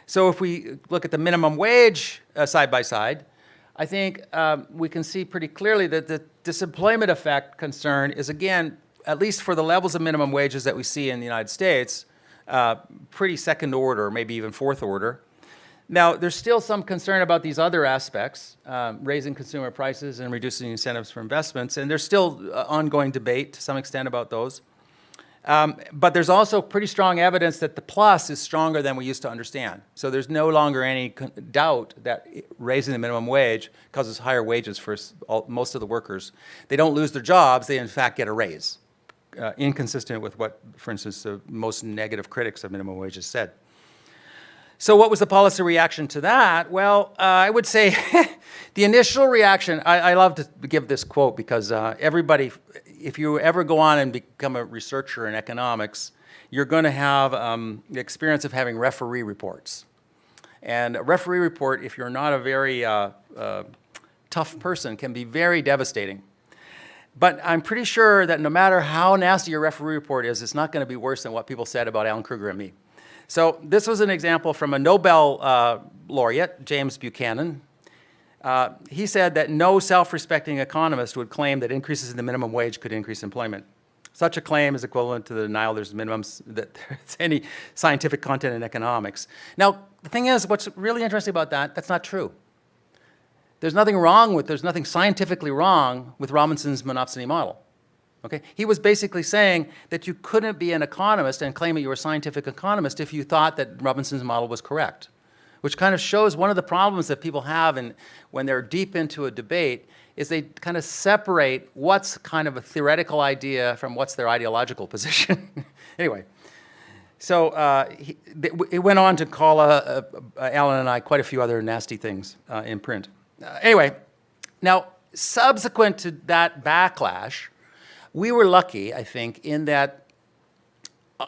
So if we look at the minimum wage side by side, I think we can see pretty clearly that the disemployment effect concern is, again, at least for the levels of minimum wages that we see in the United States, pretty second order, maybe even fourth order. Now, there's still some concern about these other aspects, raising consumer prices and reducing incentives for investments, and there's still ongoing debate to some extent about those. But there's also pretty strong evidence that the plus is stronger than we used to understand. So there's no longer any doubt that raising the minimum wage causes higher wages for most of the workers. They don't lose their jobs, they in fact get a raise, inconsistent with what, for instance, the most negative critics of minimum wages said. So what was the policy reaction to that? Well, I would say the initial reaction, I love to give this quote because everybody, if you ever go on and become a researcher in economics, you're going to have the experience of having referee reports. And a referee report, if you're not a very tough person, can be very devastating. But I'm pretty sure that no matter how nasty your referee report is, it's not going to be worse than what people said about Alan Kruger and me. So this was an example from a Nobel laureate, James Buchanan. He said that no self-respecting economist would claim that increases in the minimum wage could increase employment. Such a claim is equivalent to the denial there's minimums, that there's any scientific content in economics. Now, the thing is, what's really interesting about that, that's not true. There's nothing scientifically wrong with Robinson's monopsony model. Okay? He was basically saying that you couldn't be an economist and claim that you were a scientific economist if you thought that Robinson's model was correct, which kind of shows one of the problems that people have when they're deep into a debate is they kind of separate what's kind of a theoretical idea from what's their ideological position. Anyway, So it went on to call Alan and I quite a few other nasty things in print. Anyway, now subsequent to that backlash, we were lucky, I think, in that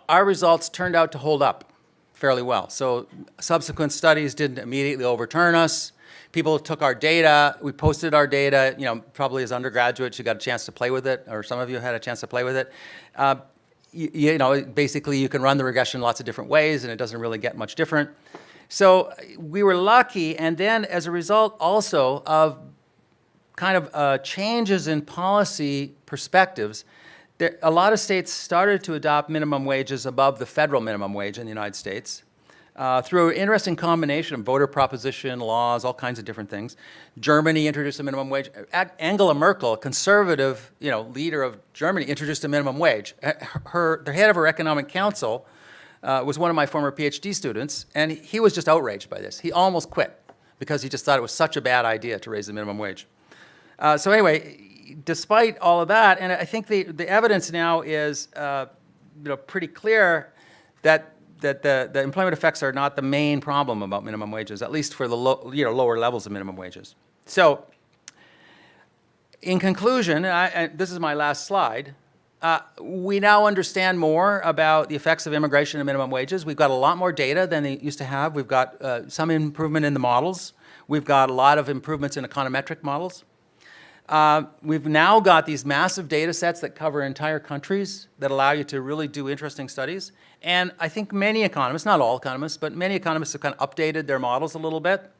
our results turned out to hold up fairly well. So subsequent studies didn't immediately overturn us. People took our data, we posted our data, you know, probably as undergraduates you got a chance to play with it, or some of you had a chance to play with it. You know, basically you can run the regression lots of different ways and it doesn't really get much different. So we were lucky, and then as a result also of kind of changes in policy perspectives, a lot of states started to adopt minimum wages above the federal minimum wage in the United States through an interesting combination of voter proposition, laws, all kinds of different things. Germany introduced a minimum wage. Angela Merkel, a conservative, you know, leader of Germany, introduced a minimum wage. The head of her economic council was one of my former PhD students, and he was just outraged by this. He almost quit because he just thought it was such a bad idea to raise the minimum wage. So anyway, despite all of that, and I think the evidence now is you know, pretty clear that the employment effects are not the main problem about minimum wages, at least for the lower levels of minimum wages. So in conclusion, this is my last slide, we now understand more about the effects of immigration and minimum wages. We've got a lot more data than they used to have. We've got some improvement in the models. We've got a lot of improvements in econometric models. We've now got these massive data sets that cover entire countries that allow you to really do interesting studies. And I think many economists, not all economists, but many economists have kind of updated their models a little bit.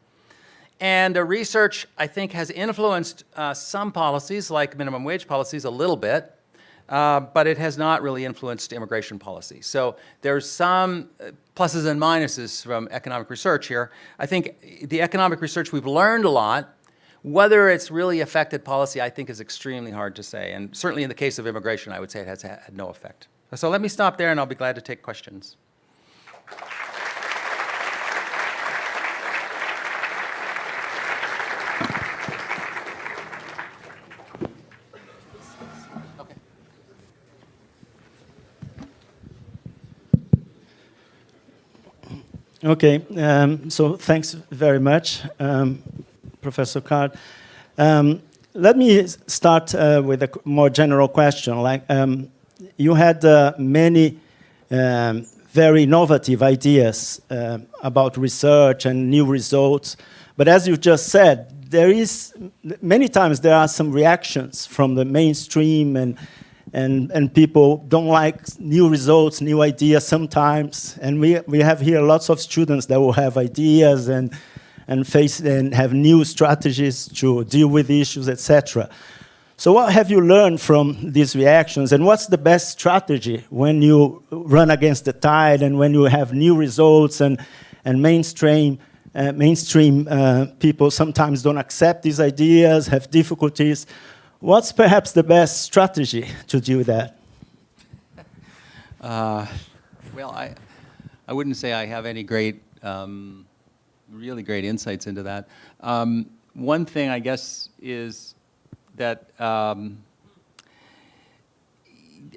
And the research, I think, has influenced some policies, like minimum wage policies, a little bit, but it has not really influenced immigration policy. So there's some pluses and minuses from economic research here. I think the economic research, we've learned a lot. Whether it's really affected policy, I think, is extremely hard to say. And certainly in the case of immigration, I would say it has had no effect. So let me stop there, and I'll be glad to take questions. Okay, so thanks very much, Professor Card. Let me start with a more general question. Like, you had many very innovative ideas about research and new results, but as you just said, many times there are some reactions from the mainstream, and people don't like new results, new ideas sometimes, and we have here lots of students that will have ideas and have new strategies to deal with issues, etc. So what have you learned from these reactions, and what's the best strategy when you run against the tide and when you have new results and mainstream people sometimes don't accept these ideas, have difficulties? What's perhaps the best strategy to deal with that? Well, I wouldn't say I have any great, really great insights into that. One thing, I guess, is that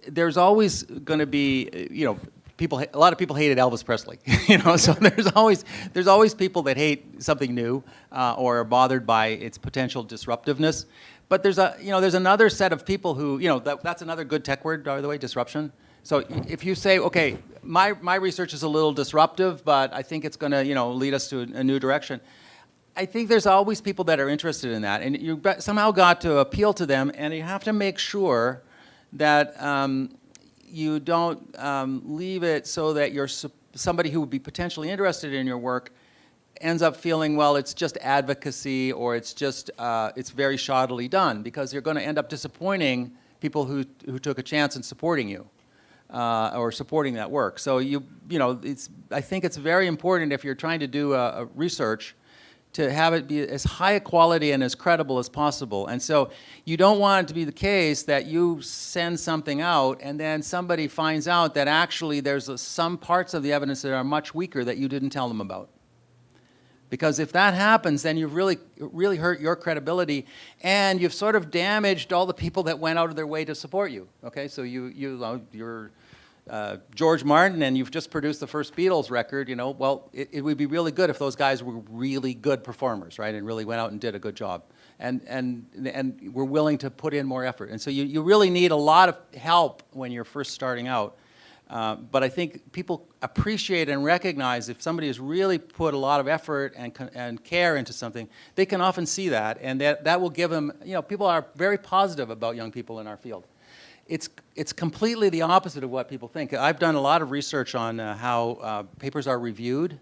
there's always going to be, you know, a lot of people hated Elvis Presley, you know, so there's always people that hate something new or are bothered by its potential disruptiveness. But there's another set of people who, you know, that's another good tech word, by the way, disruption. So if you say, okay, my research is a little disruptive, but I think it's going to, you know, lead us to a new direction. I think there's always people that are interested in that, and you've somehow got to appeal to them, and you have to make sure that you don't leave it so that somebody who would be potentially interested in your work ends up feeling, well, it's just advocacy, or it's just it's very shoddily done, because you're going to end up disappointing people who took a chance in supporting you or supporting that work. So I think it's very important, if you're trying to do a research, to have it be as high a quality and as credible as possible. And so you don't want it to be the case that you send something out and then somebody finds out that actually there's some parts of the evidence that are much weaker that you didn't tell them about. Because if that happens, then you've really hurt your credibility, and you've sort of damaged all the people that went out of their way to support you. Okay, so you're George Martin and you've just produced the first Beatles record, you know, well, it would be really good if those guys were really good performers, right, and really went out and did a good job. And were willing to put in more effort. And so you really need a lot of help when you're first starting out. But I think people appreciate and recognize if somebody has really put a lot of effort and care into something, they can often see that, and that will give them, you know, people are very positive about young people in our field. It's completely the opposite of what people think. I've done a lot of research on how papers are reviewed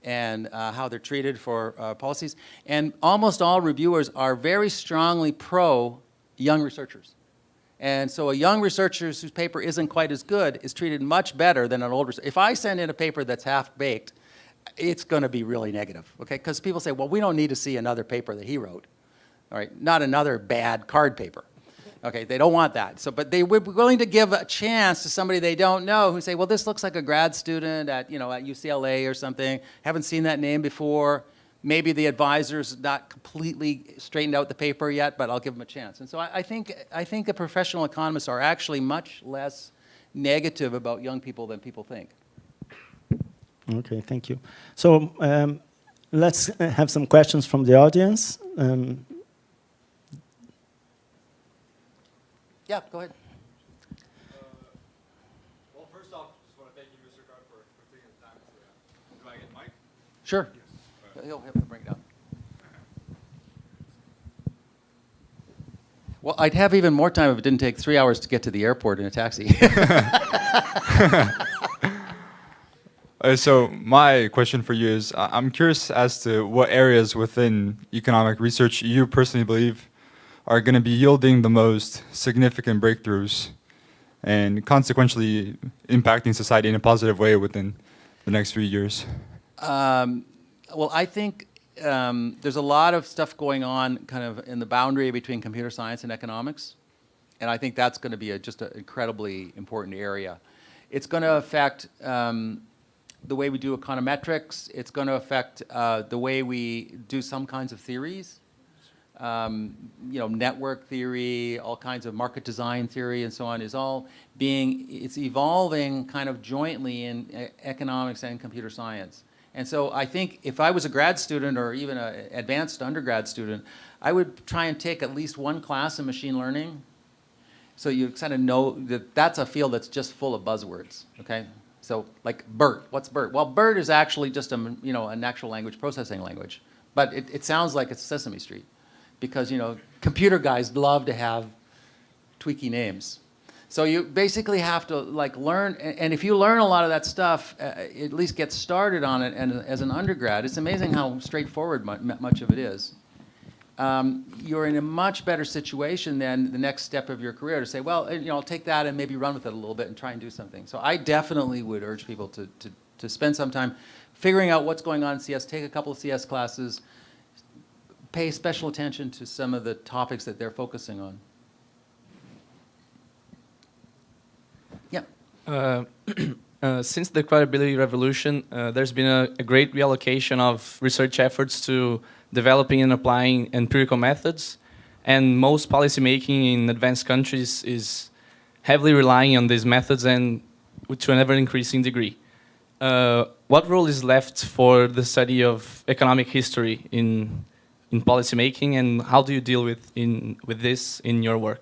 and how they're treated for policies, and almost all reviewers are very strongly pro young researchers. And so a young researcher whose paper isn't quite as good is treated much better than an old researcher. If I send in a paper that's half-baked, it's going to be really negative, okay? Because people say, well, we don't need to see another paper that he wrote, all right? Not another bad card paper, okay? They don't want that. So, but they would be willing to give a chance to somebody they don't know who say, well, this looks like a grad student at, you know, at UCLA or something. Haven't seen that name before. Maybe the advisor's not completely straightened out the paper yet, but I'll give them a chance. And so I think the professional economists are actually much less negative about young people than people think. Okay, thank you. So let's have some questions from the audience. Yeah, go ahead. Well, first off, just want to thank you, Mr. Card, for taking the time to. Do I get the mic? Sure. He'll have to bring it up. Well, I'd have even more time if it didn't take 3 hours to get to the airport in a taxi. So my question for you is, I'm curious as to what areas within economic research you personally believe are going to be yielding the most significant breakthroughs and consequently impacting society in a positive way within the next few years. Well, I think there's a lot of stuff going on kind of in the boundary between computer science and economics. And I think that's going to be just an incredibly important area. It's going to affect the way we do econometrics. It's going to affect the way we do some kinds of theories. You know, network theory, all kinds of market design theory and so on is all it's evolving kind of jointly in economics and computer science. And so I think if I was a grad student or even an advanced undergrad student, I would try and take at least one class in machine learning. So you kind of know that that's a field that's just full of buzzwords, okay? So like BERT, what's BERT? Well, BERT is actually just a natural language processing language. But it sounds like it's Sesame Street because, you know, computer guys love to have tweaky names. So you basically have to like learn, and if you learn a lot of that stuff, at least get started on it, and as an undergrad, it's amazing how straightforward much of it is. You're in a much better situation than the next step of your career to say, well, you know, I'll take that and maybe run with it a little bit and try and do something. So I definitely would urge people to spend some time figuring out what's going on in CS, take a couple of CS classes, pay special attention to some of the topics that they're focusing on. Yeah. Since the credibility revolution, there's been a great reallocation of research efforts to developing and applying empirical methods, and most policymaking in advanced countries is heavily relying on these methods and to an ever-increasing degree. What role is left for the study of economic history in policymaking, and how do you deal with this in your work?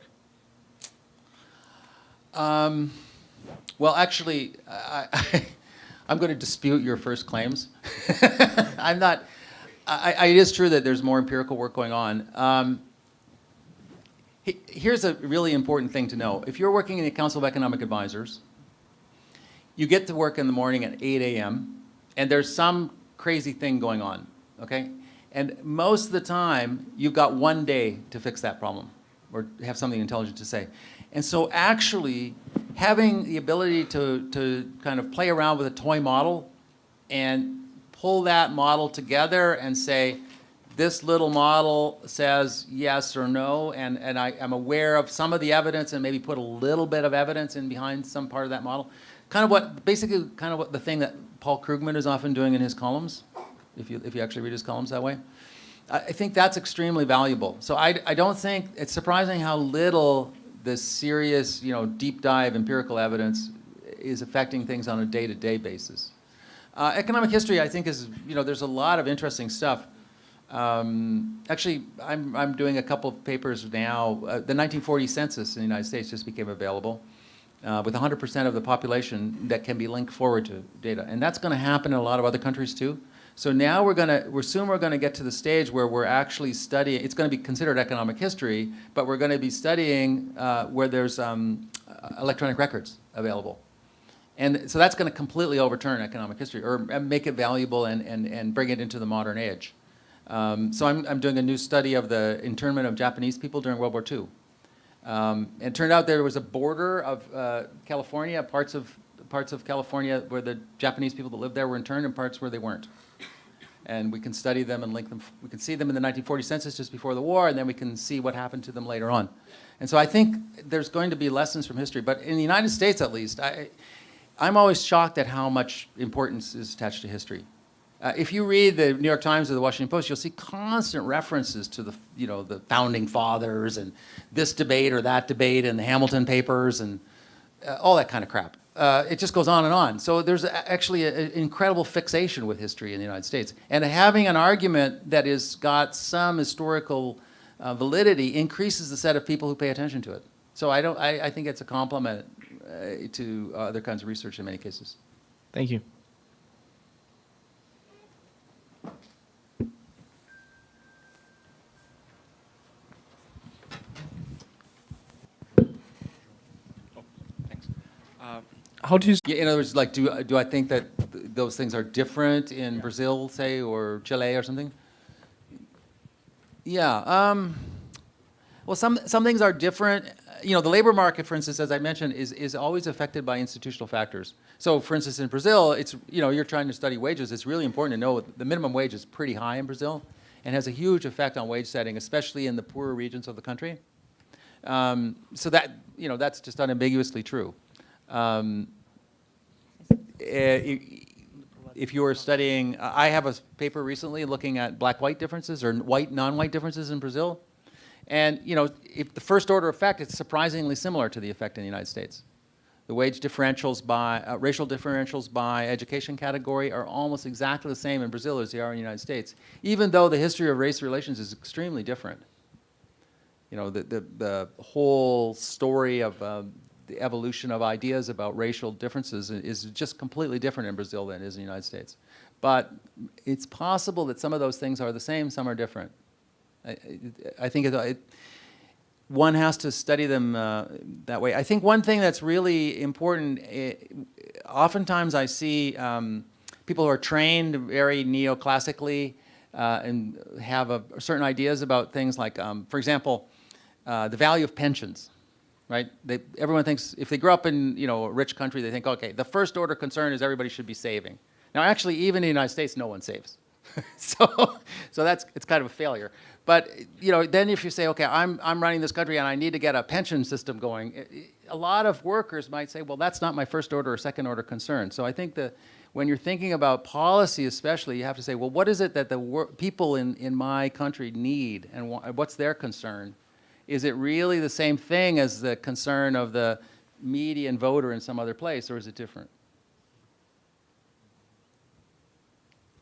Well, actually, I'm going to dispute your first claims. I'm not. It is true that there's more empirical work going on. Here's a really important thing to know. If you're working in the Council of Economic Advisors, you get to work in the morning at 8 a.m., and there's some crazy thing going on, okay? And most of the time, you've got one day to fix that problem or have something intelligent to say. And so actually, having the ability to kind of play around with a toy model and pull that model together and say, this little model says yes or no, and I'm aware of some of the evidence and maybe put a little bit of evidence in behind some part of that model. Basically what the thing that Paul Krugman is often doing in his columns, if you actually read his columns that way. I think that's extremely valuable. So I don't think, it's surprising how little this serious, deep dive empirical evidence is affecting things on a day-to-day basis. Economic history, I think, is, there's a lot of interesting stuff. Actually, I'm doing a couple of papers now. The 1940 census in the United States just became available with 100% of the population that can be linked forward to data. And that's going to happen in a lot of other countries too. So now we're going to get to the stage where we're actually studying, it's going to be considered economic history, but we're going to be studying where there's electronic records available. And so that's going to completely overturn economic history or make it valuable and bring it into the modern age. So I'm doing a new study of the internment of Japanese people during World War II. It turned out there was a border of California, parts of California where the Japanese people that lived there were interned and parts where they weren't. And we can study them and link them. We can see them in the 1940 census just before the war, and then we can see what happened to them later on. And so I think there's going to be lessons from history. But in the United States, at least, I'm always shocked at how much importance is attached to history. If you read the New York Times or the Washington Post, you'll see constant references to the founding fathers and this debate or that debate and the Hamilton papers and all that kind of crap. It just goes on and on. So there's actually an incredible fixation with history in the United States. And having an argument that has got some historical validity increases the set of people who pay attention to it. So I think it's a compliment to other kinds of research in many cases. Thank you. How do you? Yeah, in other words, like, do I think that those things are different in Brazil, say, or Chile or something? Yeah. Well, some things are different. The labor market, for instance, as I mentioned, is always affected by institutional factors. So, for instance, in Brazil, it's you're trying to study wages. It's really important to know the minimum wage is pretty high in Brazil, and has a huge effect on wage setting, especially in the poorer regions of the country. So that that's just unambiguously true. If you are studying, I have a paper recently looking at black-white differences or white, non-white differences in Brazil. And, if the first order effect, it's surprisingly similar to the effect in the United States. The wage differentials by, racial differentials by education category are almost exactly the same in Brazil as they are in the United States, even though the history of race relations is extremely different. The whole story of the evolution of ideas about racial differences is just completely different in Brazil than it is in the United States. But it's possible that some of those things are the same, some are different. I think one has to study them that way. I think one thing that's really important, oftentimes I see people who are trained very neoclassically and have certain ideas about things like, for example, the value of pensions. Right? Everyone thinks if they grew up in a rich country, they think, okay, the first order concern is everybody should be saving. Now, actually, even in the United States, no one saves. so it's kind of a failure. But then if you say, okay, I'm running this country and I need to get a pension system going, a lot of workers might say, well, that's not my first order or second order concern. So I think that when you're thinking about policy, especially, you have to say, well, what is it that the people in my country need, and what's their concern? Is it really the same thing as the concern of the median voter in some other place, or is it different?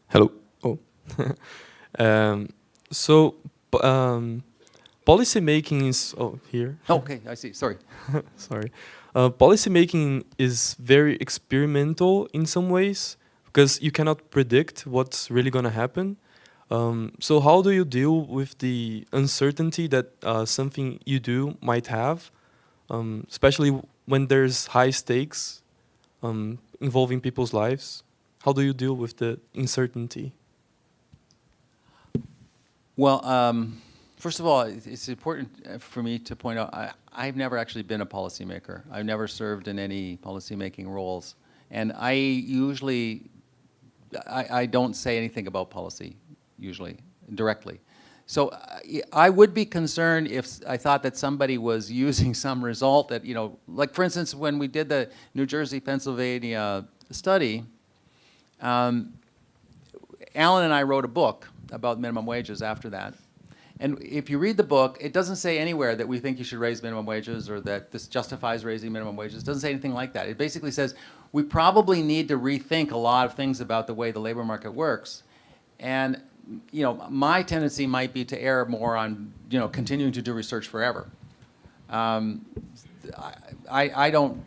Hello. Oh. Policy making is here. Oh, okay, I see. Sorry. Sorry. Policy making is very experimental in some ways because you cannot predict what's really going to happen. So how do you deal with the uncertainty that something you do might have, especially when there's high stakes involving people's lives? How do you deal with the uncertainty? Well, first of all, it's important for me to point out, I've never actually been a policymaker. I've never served in any policymaking roles. And I don't say anything about policy, usually, directly. So I would be concerned if I thought that somebody was using some result that, like for instance, when we did the New Jersey, Pennsylvania study, Alan and I wrote a book about minimum wages after that. And if you read the book, it doesn't say anywhere that we think you should raise minimum wages or that this justifies raising minimum wages. It doesn't say anything like that. It basically says we probably need to rethink a lot of things about the way the labor market works. And my tendency might be to err more on continuing to do research forever. I don't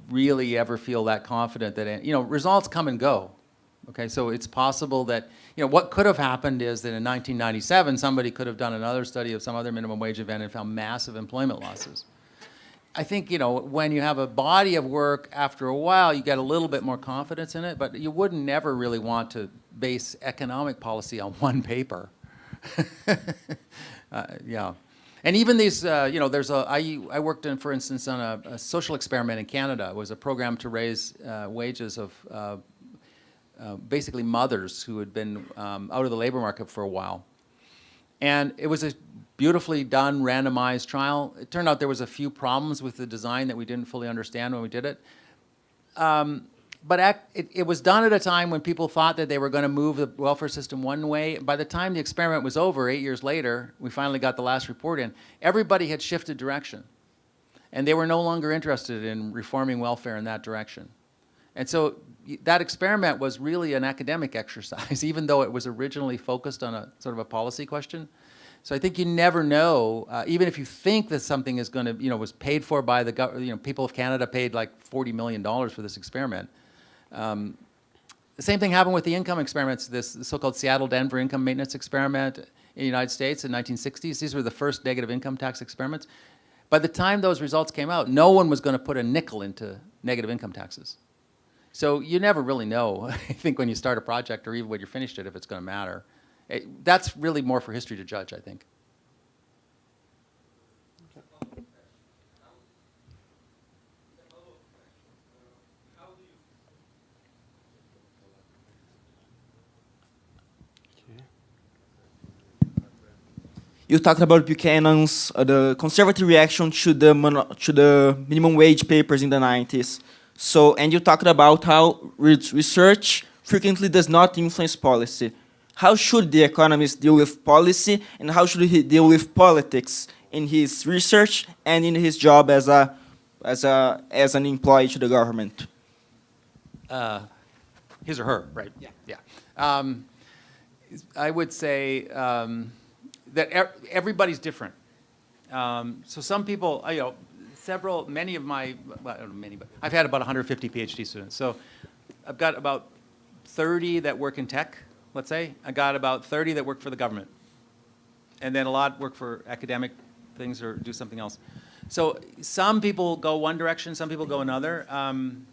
really ever feel that confident that results come and go. Okay, so it's possible that what could have happened is that in 1997 somebody could have done another study of some other minimum wage event and found massive employment losses. I think when you have a body of work, after a while you get a little bit more confidence in it, but you wouldn't never really want to base economic policy on one paper. Yeah. And even these, I worked in, for instance, on a social experiment in Canada. It was a program to raise wages of basically mothers who had been out of the labor market for a while. And it was a beautifully done randomized trial. It turned out there was a few problems with the design that we didn't fully understand when we did it. But it was done at a time when people thought that they were going to move the welfare system one way. By the time the experiment was over, 8 years later, we finally got the last report in, everybody had shifted direction. And they were no longer interested in reforming welfare in that direction. And so that experiment was really an academic exercise, even though it was originally focused on a sort of a policy question. So I think you never know, even if you think that something is going to, was paid for by the government, people of Canada paid like $40 million for this experiment. The same thing happened with the income experiments, this so-called Seattle-Denver income maintenance experiment in the United States in the 1960s. These were the first negative income tax experiments. By the time those results came out, no one was going to put a nickel into negative income taxes. So you never really know, I think, when you start a project or even when you're finished it, if it's going to matter. That's really more for history to judge, I think. You talked about Buchanan's the conservative reaction to the minimum wage papers in the 90s. So, and you talked about how research frequently does not influence policy. How should the economist deal with policy, and how should he deal with politics in his research and in his job as an employee to the government? His or her, right? Yeah. I would say that everybody's different. So some people, many of my, well, I don't know many, but I've had about 150 PhD students. So I've got about 30 that work in tech, let's say. I got about 30 that work for the government. And then a lot work for academic things or do something else. So some people go one direction, some people go another. And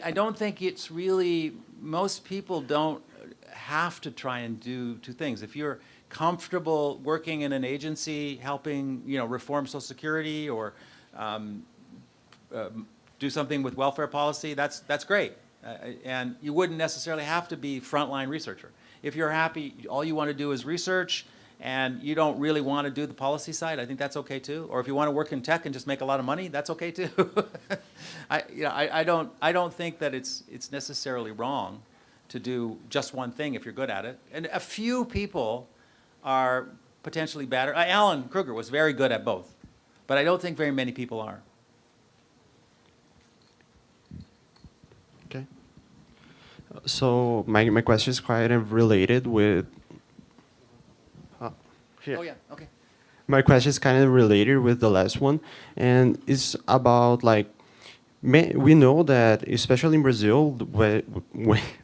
I don't think it's really, most people don't have to try and do two things. If you're comfortable working in an agency, helping, reform Social Security or do something with welfare policy, that's great. And you wouldn't necessarily have to be frontline researcher. If you're happy, all you want to do is research, and you don't really want to do the policy side, I think that's okay too. Or if you want to work in tech and just make a lot of money, that's okay too. I don't think that it's necessarily wrong to do just one thing if you're good at it. And a few people are potentially better. Alan Kruger was very good at both, but I don't think very many people are. Okay. So my question is quite related with. Here. Oh yeah. Okay. My question is kind of related with the last one, and it's about we know that, especially in Brazil,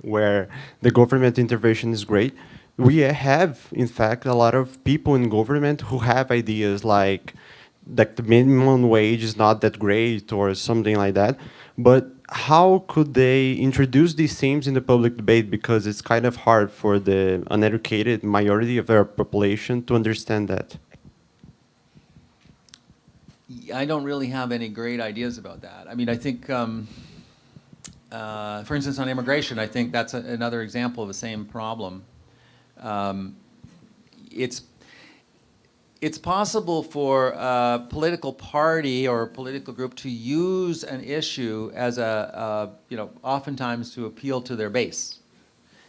where the government intervention is great, we have, in fact, a lot of people in government who have ideas like the minimum wage is not that great or something like that. But how could they introduce these themes in the public debate? Because it's kind of hard for the uneducated majority of our population to understand that. I don't really have any great ideas about that. I mean, I think, for instance, on immigration, I think that's another example of the same problem. It's possible for a political party or a political group to use an issue as oftentimes to appeal to their base.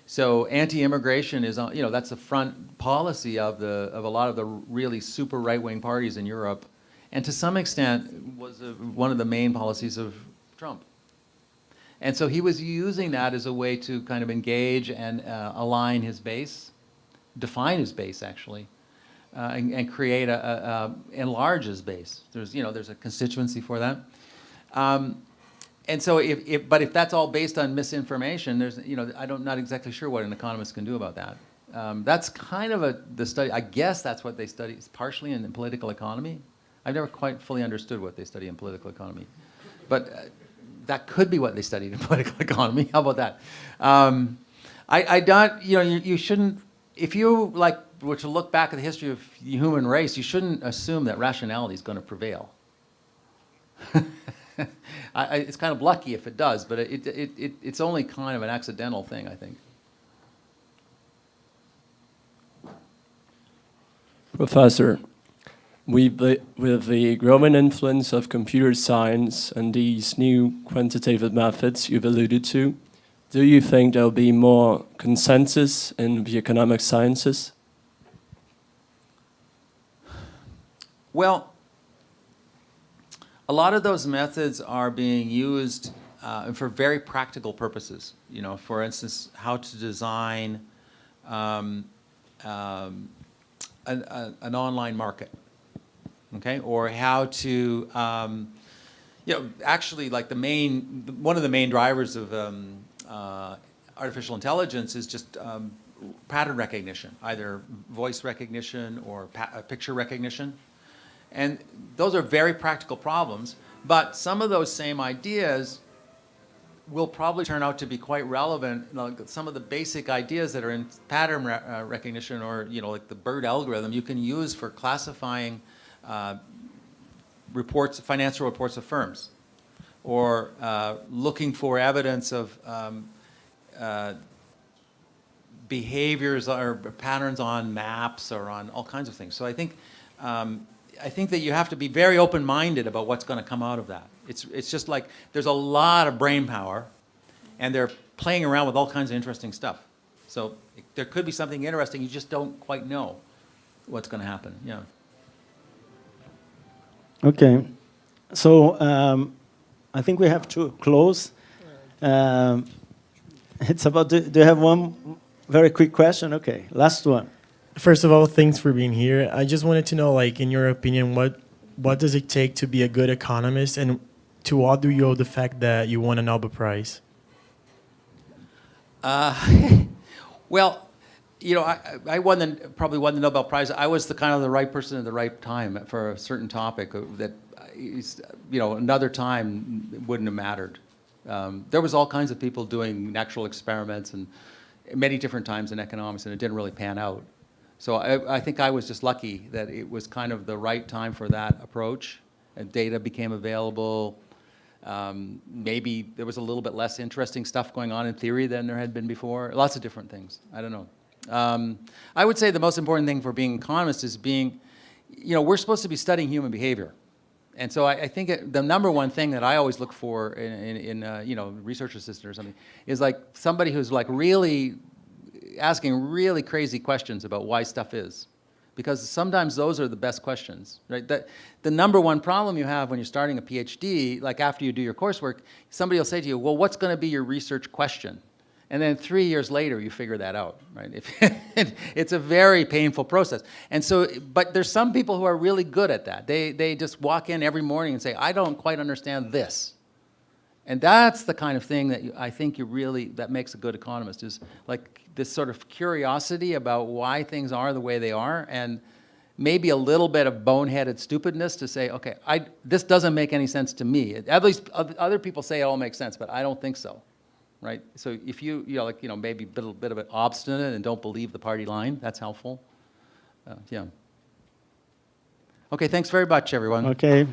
So anti-immigration is, that's the front policy of a lot of the really super right-wing parties in Europe, and to some extent was one of the main policies of Trump. And so he was using that as a way to kind of engage and align his base, define his base actually, and create enlarge his base. There's a constituency for that. And so, but if that's all based on misinformation, I'm not exactly sure what an economist can do about that. That's kind of the study. I guess that's what they study, partially in political economy. I've never quite fully understood what they study in political economy, but that could be what they studied in political economy. How about that? I don't. You shouldn't. If you were to look back at the history of the human race, you shouldn't assume that rationality is going to prevail. It's kind of lucky if it does, but it's only kind of an accidental thing, I think. Professor, with the growing influence of computer science and these new quantitative methods you've alluded to, do you think there'll be more consensus in the economic sciences? Well, a lot of those methods are being used for very practical purposes. For instance, how to design an online market, okay, or how to, actually, like one of the main drivers of artificial intelligence is just pattern recognition, either voice recognition or picture recognition. And those are very practical problems, but some of those same ideas will probably turn out to be quite relevant. Some of the basic ideas that are in pattern recognition, or like the BERT algorithm, you can use for classifying financial reports of firms, or looking for evidence of behaviors or patterns on maps or on all kinds of things. So I think that you have to be very open-minded about what's going to come out of that. It's just like there's a lot of brain power, and they're playing around with all kinds of interesting stuff. So there could be something interesting. You just don't quite know what's going to happen. Yeah. Okay. So I think we have to close. It's about. Do you have one very quick question? Okay, last one. First of all, thanks for being here. I just wanted to know, in your opinion, what does it take to be a good economist, and to what do you owe the fact that you won a Nobel Prize? Well, I probably won the Nobel Prize. I was the right person at the right time for a certain topic that, another time it wouldn't have mattered. There was all kinds of people doing natural experiments and many different times in economics, and it didn't really pan out. So I think I was just lucky that it was kind of the right time for that approach, and data became available. Maybe there was a little bit less interesting stuff going on in theory than there had been before. Lots of different things. I don't know. I would say the most important thing for being an economist is we're supposed to be studying human behavior. And so I think the number one thing that I always look for in research assistant or something is somebody who's really asking really crazy questions about why stuff is, because sometimes those are the best questions, right? The number one problem you have when you're starting a PhD, after you do your coursework, somebody will say to you, well, what's going to be your research question? And then 3 years later, you figure that out, right? It's a very painful process. And so, but there's some people who are really good at that. They just walk in every morning and say, I don't quite understand this. And that's the kind of thing that I think that makes a good economist, is this sort of curiosity about why things are the way they are, and maybe a little bit of boneheaded stupidness to say, okay, this doesn't make any sense to me. At least other people say it all makes sense, but I don't think so, right? So if maybe a little bit of it obstinate and don't believe the party line, that's helpful. Yeah. Okay, thanks very much, everyone. Okay.